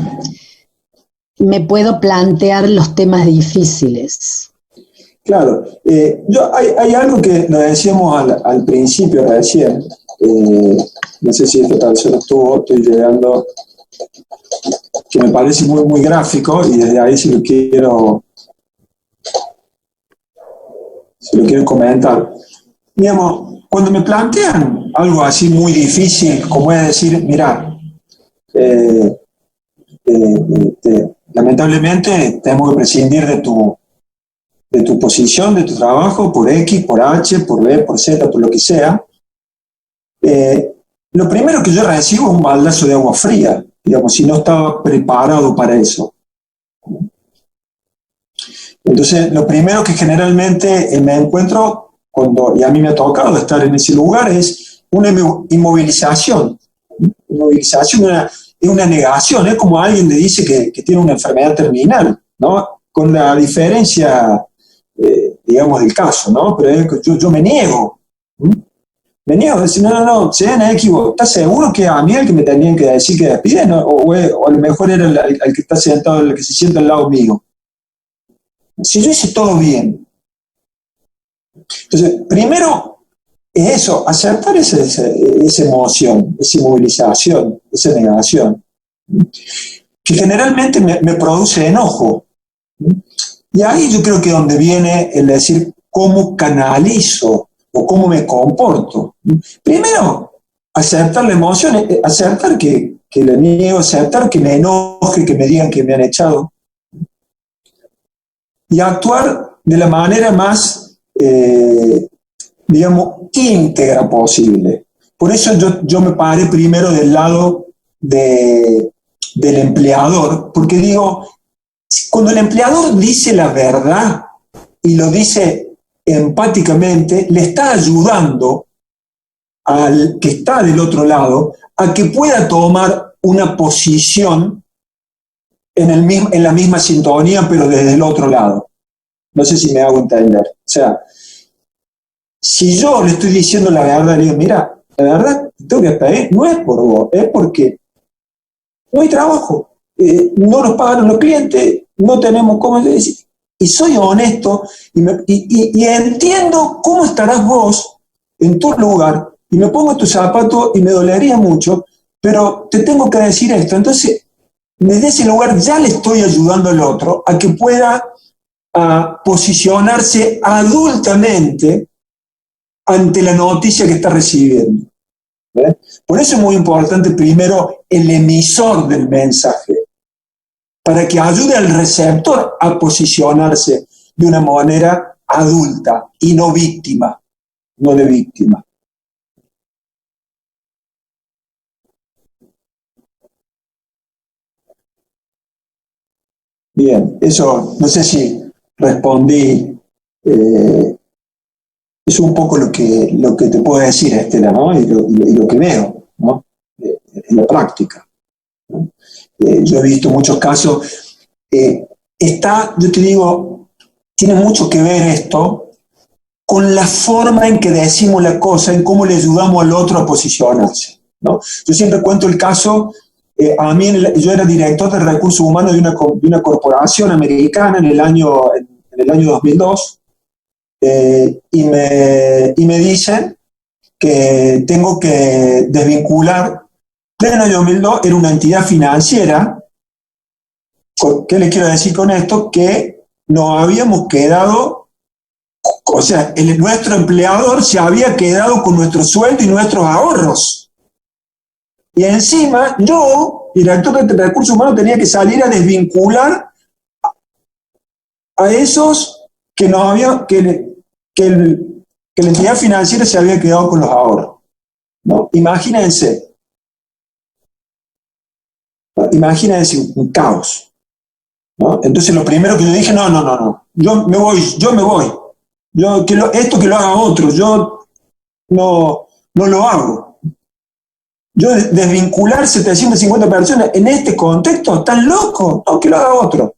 me puedo plantear los temas difíciles? Claro. Hay algo que nos decíamos al principio recién. No sé si esto tal vez estoy llegando, que me parece muy, muy gráfico y desde ahí si lo quiero comentar. Digamos, cuando me plantean algo así muy difícil, como es decir, mira, lamentablemente tenemos que prescindir de tu posición, de tu trabajo, por X, por H, por B, por Z, por lo que sea, lo primero que yo recibo es un baldazo de agua fría, digamos, si no estaba preparado para eso. Entonces, lo primero que generalmente me encuentro y a mí me ha tocado estar en ese lugar, es una inmovilización. Inmovilización es una negación, es como alguien le dice que tiene una enfermedad terminal, ¿no? Con la diferencia, digamos, del caso, ¿no? Pero yo me niego. Me niego a decir, no, se han equivocado. ¿Estás seguro que a mí el que me tenían que decir que despiden? O a lo mejor era el que está sentado, el que se sienta al lado mío. Si yo hice todo bien. Entonces, primero es eso, aceptar esa emoción, esa inmovilización, esa negación, que generalmente me produce enojo. Y ahí yo creo que donde viene el decir cómo canalizo o cómo me comporto. Primero, aceptar la emoción, aceptar que le niego, aceptar que me enoje, que me digan que me han echado. Y actuar de la manera más digamos, íntegra posible. Por eso yo me paré primero del lado del empleador, porque digo, cuando el empleador dice la verdad y lo dice empáticamente, le está ayudando al que está del otro lado a que pueda tomar una posición en la misma sintonía, pero desde el otro lado. No sé si me hago entender. O sea, si yo le estoy diciendo la verdad, le digo, mira, la verdad, tengo que pedir, no es por vos, es porque no hay trabajo, no nos pagaron los clientes, no tenemos cómo decir, y soy honesto, y entiendo cómo estarás vos en tu lugar, y me pongo tus zapatos y me dolería mucho, pero te tengo que decir esto. Entonces, desde ese lugar ya le estoy ayudando al otro a que pueda posicionarse adultamente ante la noticia que está recibiendo. ¿Ve? Por eso es muy importante primero el emisor del mensaje, para que ayude al receptor a posicionarse de una manera adulta y no víctima, no de víctima. Bien, eso no sé si respondí, es un poco lo que te puedo decir, Estela, ¿no? Y lo que veo, ¿no? En la práctica, ¿no? Yo he visto muchos casos, yo te digo, tiene mucho que ver esto con la forma en que decimos la cosa, en cómo le ayudamos al otro a posicionarse, ¿no? Yo siempre cuento el caso. Yo era director de recursos humanos de una corporación americana en el año 2002, y me dicen que tengo que desvincular. En el año 2002 era una entidad financiera. ¿Qué les quiero decir con esto? Que nos habíamos quedado, o sea, nuestro empleador se había quedado con nuestro sueldo y nuestros ahorros. Y encima, yo, director de recursos humanos, tenía que salir a desvincular a esos que la entidad financiera se había quedado con los ahorros, ¿no? Imagínense un caos, ¿no? Entonces lo primero que yo dije, no, yo me voy, esto que lo haga otro, yo no lo hago. Yo desvincular 750 personas en este contexto, ¿están locos? No, que lo haga otro.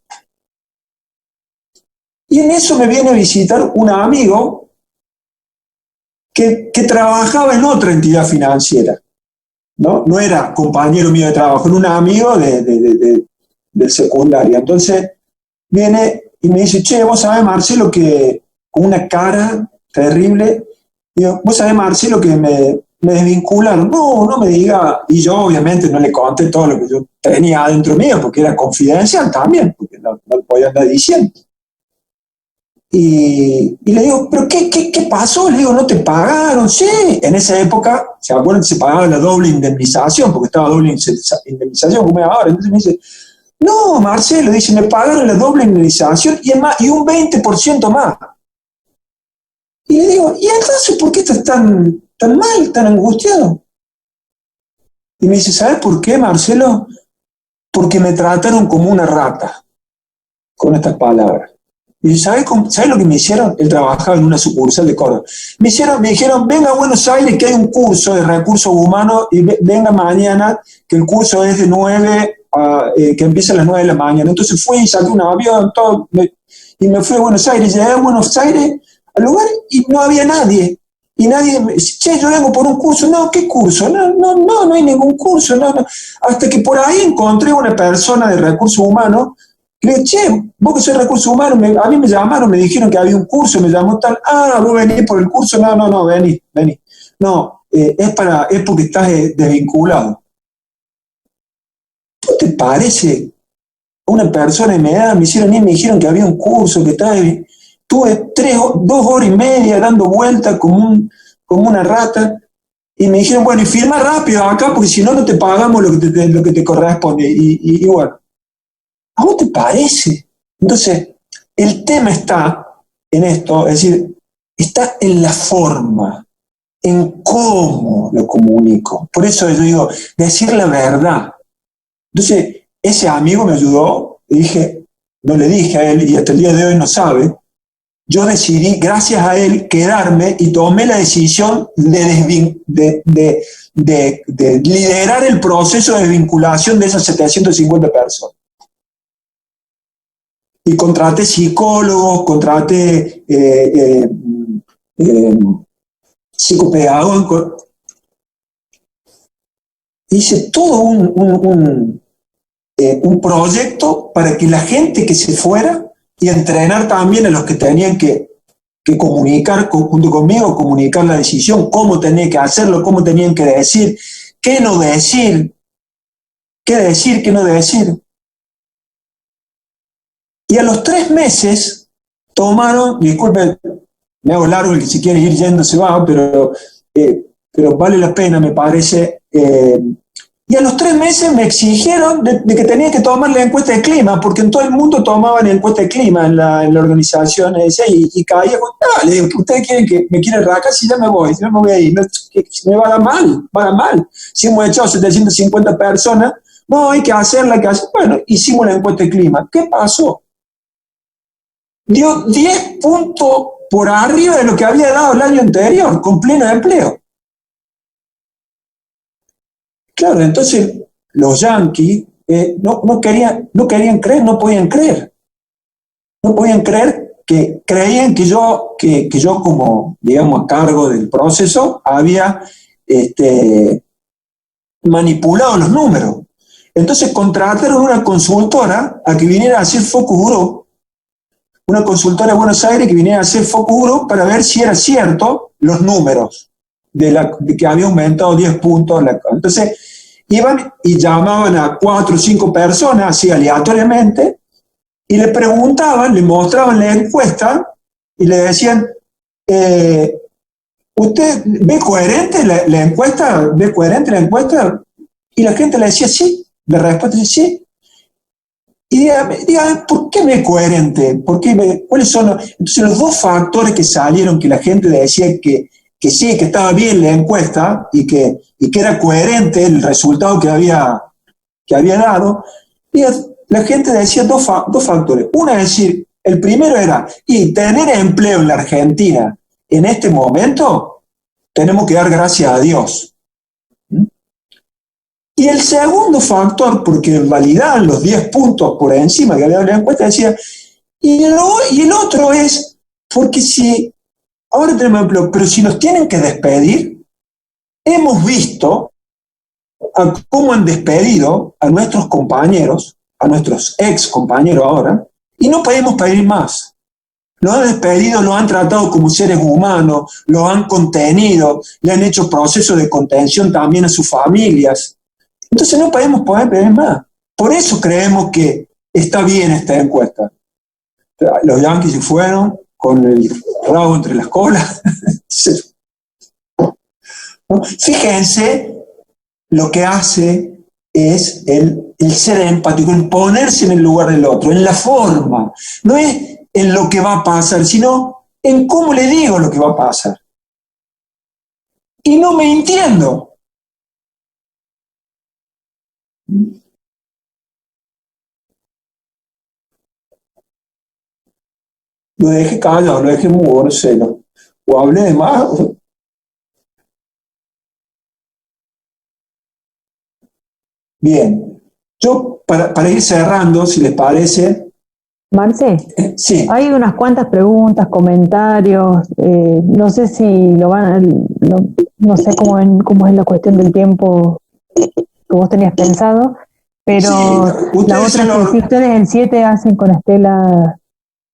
Y en eso me viene a visitar un amigo que trabajaba en otra entidad financiera, ¿no? No era compañero mío de trabajo, era un amigo del secundario. Entonces viene y me dice, che, vos sabés, Marcelo, que con una cara terrible, digo, vos sabés, Marcelo, que me desvincularon. No me diga. Y yo obviamente no le conté todo lo que yo tenía adentro mío, porque era confidencial también, porque no lo podía andar diciendo. Y le digo, ¿pero qué pasó? Le digo, ¿no te pagaron? Sí, en esa época, ¿se acuerdan? Se pagaba la doble indemnización, porque estaba doble indemnización como es ahora. Entonces me dice, no, Marcelo, dice, me pagaron la doble indemnización y un 20% más. Y le digo, ¿y entonces por qué estás tan mal, tan angustiado? Y me dice, ¿sabes por qué, Marcelo? Porque me trataron como una rata, con estas palabras. Y ¿sabes lo que me hicieron? Él trabajaba en una sucursal de Córdoba. Me dijeron, venga a Buenos Aires que hay un curso de recursos humanos y venga mañana, que el curso es de 9 que empieza a las 9 de la mañana. Entonces fui y saqué un avión, todo, y me fui a Buenos Aires. Llegué a Buenos Aires al lugar y no había nadie. Y nadie me dice, che, yo vengo por un curso. No, ¿qué curso? No hay ningún curso. No. Hasta que por ahí encontré una persona de recursos humanos. Y le dije, che, vos que sos de recursos humanos, a mí me llamaron, me dijeron que había un curso, me llamó tal. Vos venís por el curso. No, vení. No, es porque estás desvinculado. ¿No te parece? Una persona de mi edad me dijeron que había un curso, que estaba... Tuve 2 horas y media dando vueltas como una rata, y me dijeron, bueno, y firma rápido acá, porque si no, no te pagamos lo que te corresponde. Y bueno, ¿a vos te parece? Entonces, el tema está en esto, es decir, está en la forma, en cómo lo comunico. Por eso yo digo, decir la verdad. Entonces, ese amigo me ayudó, no le dije a él, y hasta el día de hoy no sabe. Yo decidí, gracias a él, quedarme y tomé la decisión de liderar el proceso de desvinculación de esas 750 personas. Y contraté psicólogos, contraté psicopedagogos. Hice todo un proyecto para que la gente que se fuera, y entrenar también a los que tenían que comunicar junto conmigo, comunicar la decisión, cómo tenía que hacerlo, cómo tenían que decir, qué no decir, qué decir, qué no decir. Y a los 3 meses tomaron, disculpen, me hago largo, el que si quiere ir yendo se va, pero vale la pena, me parece, Y a los 3 meses me exigieron de que tenía que tomar la encuesta de clima, porque en todo el mundo tomaban encuesta de clima en la organización esa, y caía con, le digo, ¿ustedes quieren que me quieren racar? Si ya me voy, si no me voy a ir, no, me va a dar mal. Si hemos echado 750 personas, no, hay que hacerla, Bueno, hicimos la encuesta de clima. ¿Qué pasó? Dio 10 puntos por arriba de lo que había dado el año anterior, con pleno empleo. Claro, entonces los yanquis no querían creer, no podían creer. No podían creer que creían que yo como, digamos, a cargo del proceso, había manipulado los números. Entonces contrataron una consultora a que viniera a hacer focus group, una consultora de Buenos Aires que viniera a hacer focus group para ver si era cierto los números de que había aumentado 10 puntos. Entonces iban y llamaban a 4 o 5 personas así aleatoriamente y le preguntaban, le mostraban la encuesta y le decían, ¿usted ve coherente la encuesta? ¿Ve coherente la encuesta? Y la gente le decía sí, la respuesta es sí. Y dígame, ¿por qué ve coherente? ¿Cuáles son entonces los 2 factores que salieron que la gente decía que sí, que estaba bien la encuesta y que era coherente el resultado que había dado? Y la gente decía dos factores. Uno es decir, el primero era, y tener empleo en la Argentina en este momento, tenemos que dar gracias a Dios. Y el segundo factor, porque validaban los 10 puntos por encima que había dado la encuesta, decía, y el otro es, porque si, ahora tenemos empleo, pero si nos tienen que despedir, hemos visto cómo han despedido a nuestros compañeros, a nuestros ex compañeros ahora, y no podemos pedir más. Los han despedido, los han tratado como seres humanos, los han contenido, le han hecho procesos de contención también a sus familias. Entonces no podemos pedir más. Por eso creemos que está bien esta encuesta. Los yanquis se fueron con el rabo entre las colas. Fíjense, lo que hace es el ser empático, el ponerse en el lugar del otro, en la forma. No es en lo que va a pasar, sino en cómo le digo lo que va a pasar. Y no me entiendo. Lo dejé callado, lo dejé mudo, no sé, o hablé de más. Bien, yo para ir cerrando, si les parece. Marce, sí. Hay unas cuantas preguntas, comentarios, no sé si lo van a, no sé cómo es la cuestión del tiempo que vos tenías pensado, pero sí, la otra es que si ustedes el 7 hacen con Estela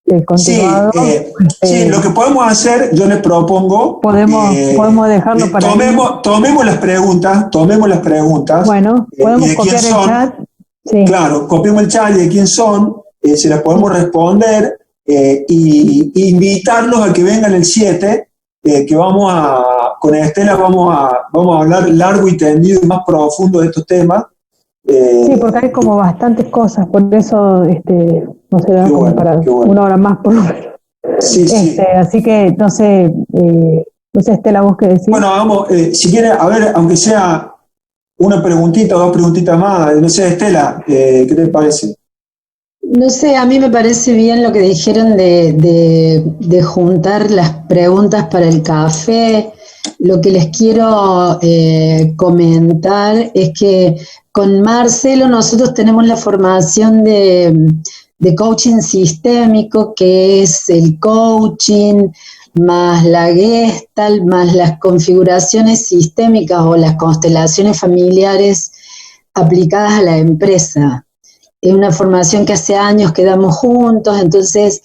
el continuado. Sí, lo que podemos hacer, yo les propongo. Podemos dejarlo para. Tomemos las preguntas. Bueno, podemos copiar el chat. Sí. Claro, copiemos el chat de quién son, se las podemos responder y invitarlos a que vengan el 7, que con Estela vamos a hablar largo y tendido y más profundo de estos temas. Sí, porque hay como bastantes cosas, por eso no se da como para una hora más por lo menos. Sí. Así que no sé, Estela, vos qué decís. Bueno, vamos, si quieres, a ver, aunque sea una preguntita o 2 preguntitas más, no sé, Estela, ¿qué te parece? No sé, a mí me parece bien lo que dijeron de juntar las preguntas para el café. Lo que les quiero comentar es que con Marcelo nosotros tenemos la formación de coaching sistémico, que es el coaching más la Gestalt, más las configuraciones sistémicas o las constelaciones familiares aplicadas a la empresa. Es una formación que hace años que damos juntos, entonces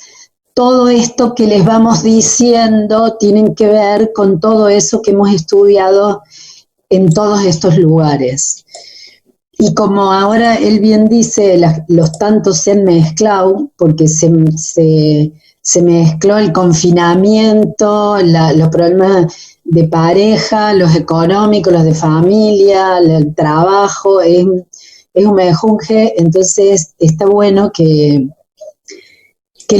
todo esto que les vamos diciendo tienen que ver con todo eso que hemos estudiado en todos estos lugares. Y como ahora él bien dice, los tantos se han mezclado, porque se mezcló el confinamiento, los problemas de pareja, los económicos, los de familia, el trabajo, es un mejunje, entonces está bueno que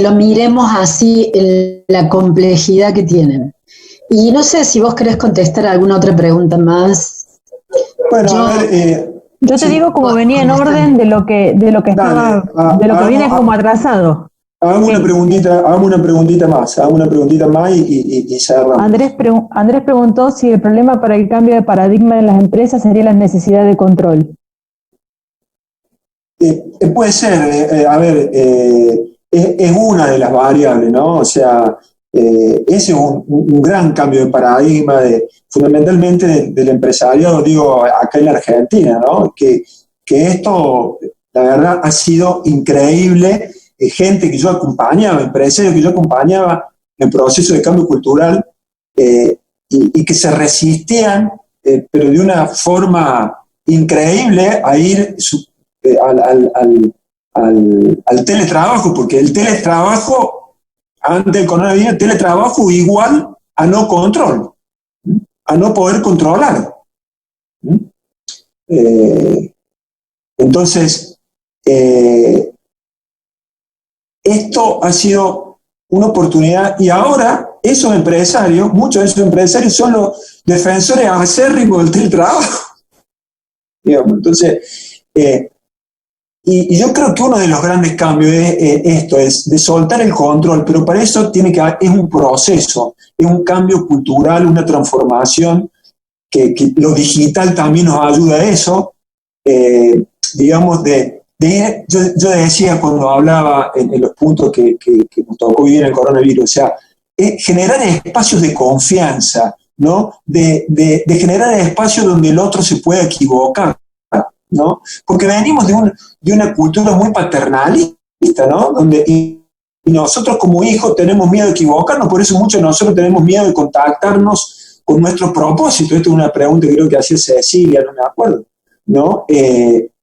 lo miremos así en la complejidad que tienen. Y no sé si vos querés contestar alguna otra pregunta más. Bueno, yo te digo como venía en orden de lo que estaba, de lo que viene como atrasado. Hagamos una preguntita más y cerramos. Andrés preguntó si el problema para el cambio de paradigma en las empresas sería la necesidad de control. Puede ser, es una de las variables, ¿no? O sea, ese es un gran cambio de paradigma, fundamentalmente del empresariado, digo, acá en la Argentina, ¿no? Que esto, la verdad, ha sido increíble. Gente que yo acompañaba, empresarios que yo acompañaba en proceso de cambio cultural y que se resistían, pero de una forma increíble a ir al teletrabajo, porque el teletrabajo, antes del coronavirus, el teletrabajo igual a no control, a no poder controlar. Entonces, esto ha sido una oportunidad y ahora esos empresarios, muchos de esos empresarios son los defensores acérrimos del teletrabajo. Digamos, entonces, y yo creo que uno de los grandes cambios es de soltar el control, pero para eso es un proceso, es un cambio cultural, una transformación, que lo digital también nos ayuda a eso, digamos, yo decía cuando hablaba en los puntos que nos tocó vivir en el coronavirus, o sea, generar espacios de confianza, ¿no? De generar espacios donde el otro se pueda equivocar, ¿no? Porque venimos de una cultura muy paternalista, ¿no? Donde y nosotros como hijos tenemos miedo de equivocarnos, por eso muchos de nosotros tenemos miedo de contactarnos con nuestro propósito. Esto es una pregunta que creo que hacía Cecilia, no me acuerdo, ¿no?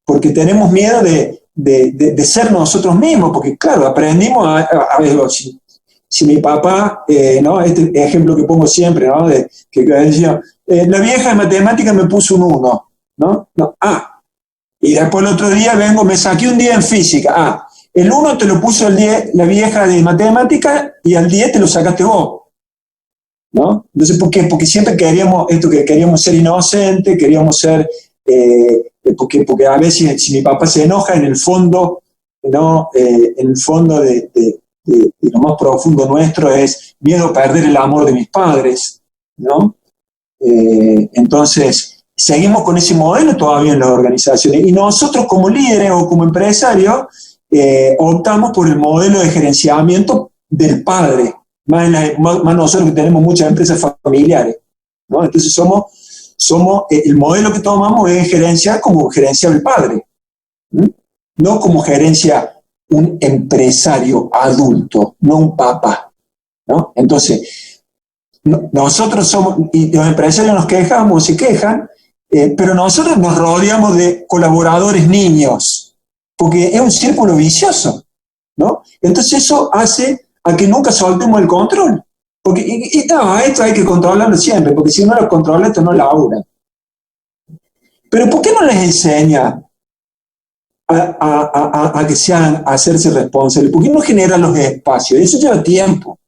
Porque tenemos miedo de ser nosotros mismos, porque claro, aprendimos a ver, si mi papá, ¿no? Este ejemplo que pongo siempre, ¿no? Que decía, la vieja de matemática me puso un 1, ¿no? Y después el otro día me saqué un 10 en física, el 1 te lo puso la vieja de matemática y al 10 te lo sacaste vos, ¿no? Entonces, ¿por qué? Porque siempre queríamos ser inocentes, queríamos ser... porque a veces si mi papá se enoja, en el fondo, ¿no? En el fondo de lo más profundo nuestro es miedo a perder el amor de mis padres, ¿no? Entonces, seguimos con ese modelo todavía en las organizaciones y nosotros como líderes o como empresarios optamos por el modelo de gerenciamiento del padre, más nosotros que tenemos muchas empresas familiares, ¿no? Entonces el modelo que tomamos es gerenciar como gerencia el padre, no como gerencia un empresario adulto, no un papá, ¿no? Entonces, nosotros somos, y los empresarios nos quejamos, se quejan, pero nosotros nos rodeamos de colaboradores niños, porque es un círculo vicioso, ¿no? Entonces eso hace a que nunca soltemos el control. Porque esto hay que controlarlo siempre, porque si no lo controla, esto no labura. Pero ¿por qué no les enseña a que sean, a hacerse responsables? ¿Por qué no generan los espacios? Eso lleva tiempo.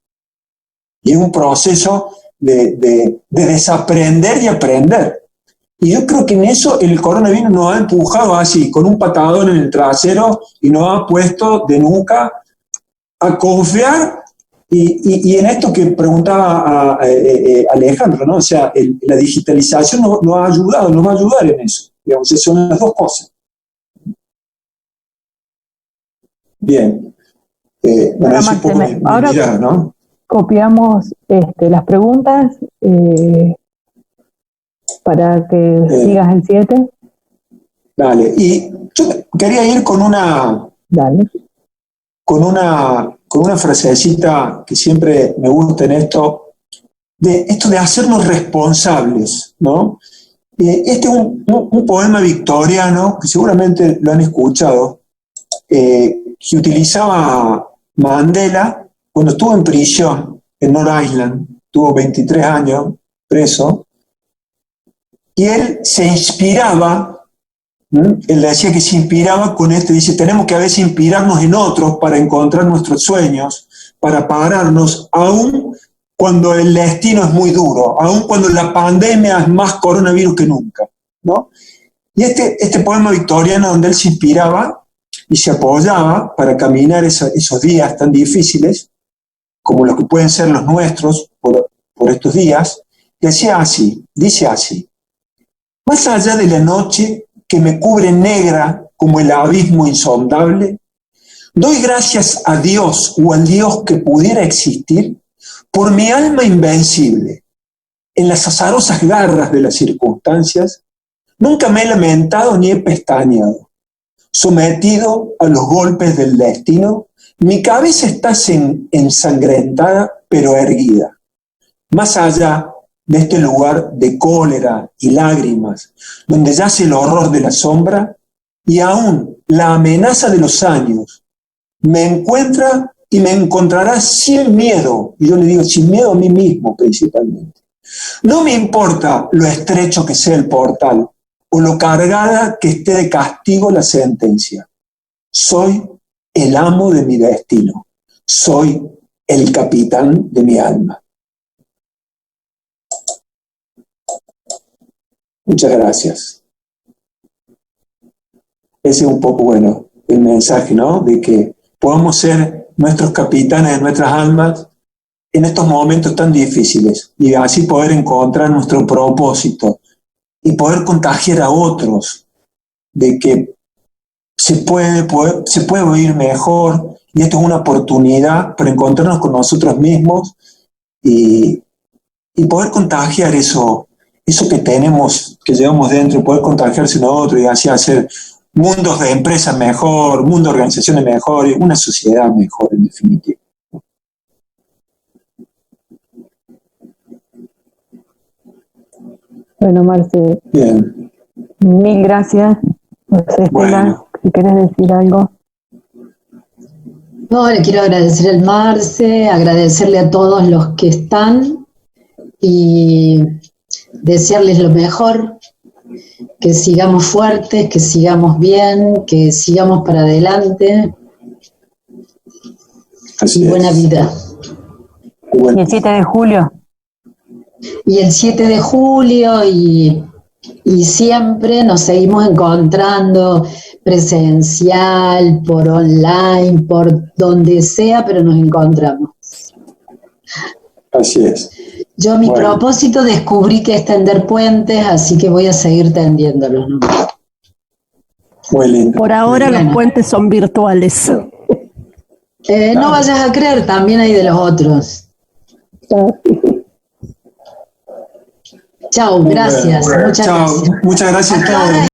Y es un proceso de desaprender y aprender. Y yo creo que en eso el coronavirus nos ha empujado así, con un patadón en el trasero, y nos ha puesto de nuca a confiar. Y en esto que preguntaba Alejandro, ¿no? O sea, la digitalización nos ha ayudado, nos va a ayudar en eso. Digamos, son las dos cosas. Bien. Bueno, eso es un poco mi mirada, ¿no? Copiamos las preguntas para que sigas el 7. Dale. Y yo quería ir con una... Dale. Con una frasecita que siempre me gusta en esto de hacernos responsables, ¿no? Este es un poema victoriano, que seguramente lo han escuchado, que utilizaba Mandela cuando estuvo en prisión en North Island, tuvo 23 años preso, y él se inspiraba, él decía que se inspiraba con dice, tenemos que a veces inspirarnos en otros para encontrar nuestros sueños, para pararnos, aún cuando el destino es muy duro, aún cuando la pandemia es más coronavirus que nunca, ¿no? Y este poema victoriano donde él se inspiraba y se apoyaba para caminar esos días tan difíciles, como los que pueden ser los nuestros por estos días, dice así: más allá de la noche que me cubre negra como el abismo insondable, doy gracias a Dios o al Dios que pudiera existir por mi alma invencible. En las azarosas garras de las circunstancias, nunca me he lamentado ni he pestañeado. Sometido a los golpes del destino, mi cabeza está ensangrentada pero erguida. Más allá de este lugar de cólera y lágrimas, donde yace el horror de la sombra y aún la amenaza de los años, me encuentra y me encontrará sin miedo, y yo le digo sin miedo a mí mismo principalmente. No me importa lo estrecho que sea el portal o lo cargada que esté de castigo la sentencia. Soy el amo de mi destino, soy el capitán de mi alma. Muchas gracias. Ese es un poco, bueno, el mensaje, ¿no? De que podamos ser nuestros capitanes de nuestras almas en estos momentos tan difíciles y así poder encontrar nuestro propósito y poder contagiar a otros de que se puede vivir mejor y esto es una oportunidad para encontrarnos con nosotros mismos y poder contagiar eso que tenemos, que llevamos dentro, poder contagiarse en otro y así hacer mundos de empresas mejor, mundos de organizaciones mejor, una sociedad mejor en definitiva. Bueno, Marce, bien. Mil gracias. No sé, Estela, Bueno. si querés decir algo. No, le quiero agradecer al Marce, agradecerle a todos los que están y desearles lo mejor, que sigamos fuertes, que sigamos bien, que sigamos para adelante. Así y buena es. vida. Y el 7 de julio. Y el 7 de julio y siempre nos seguimos encontrando presencial, por online, por donde sea, pero nos encontramos. Así es. Yo mi propósito descubrí que es tender puentes, así que voy a seguir tendiéndolos, ¿no? Muy lindo. Por ahora los puentes son virtuales. No vayas a creer, también hay de los otros. Chao, gracias. Muchas gracias. Muchas gracias a todos.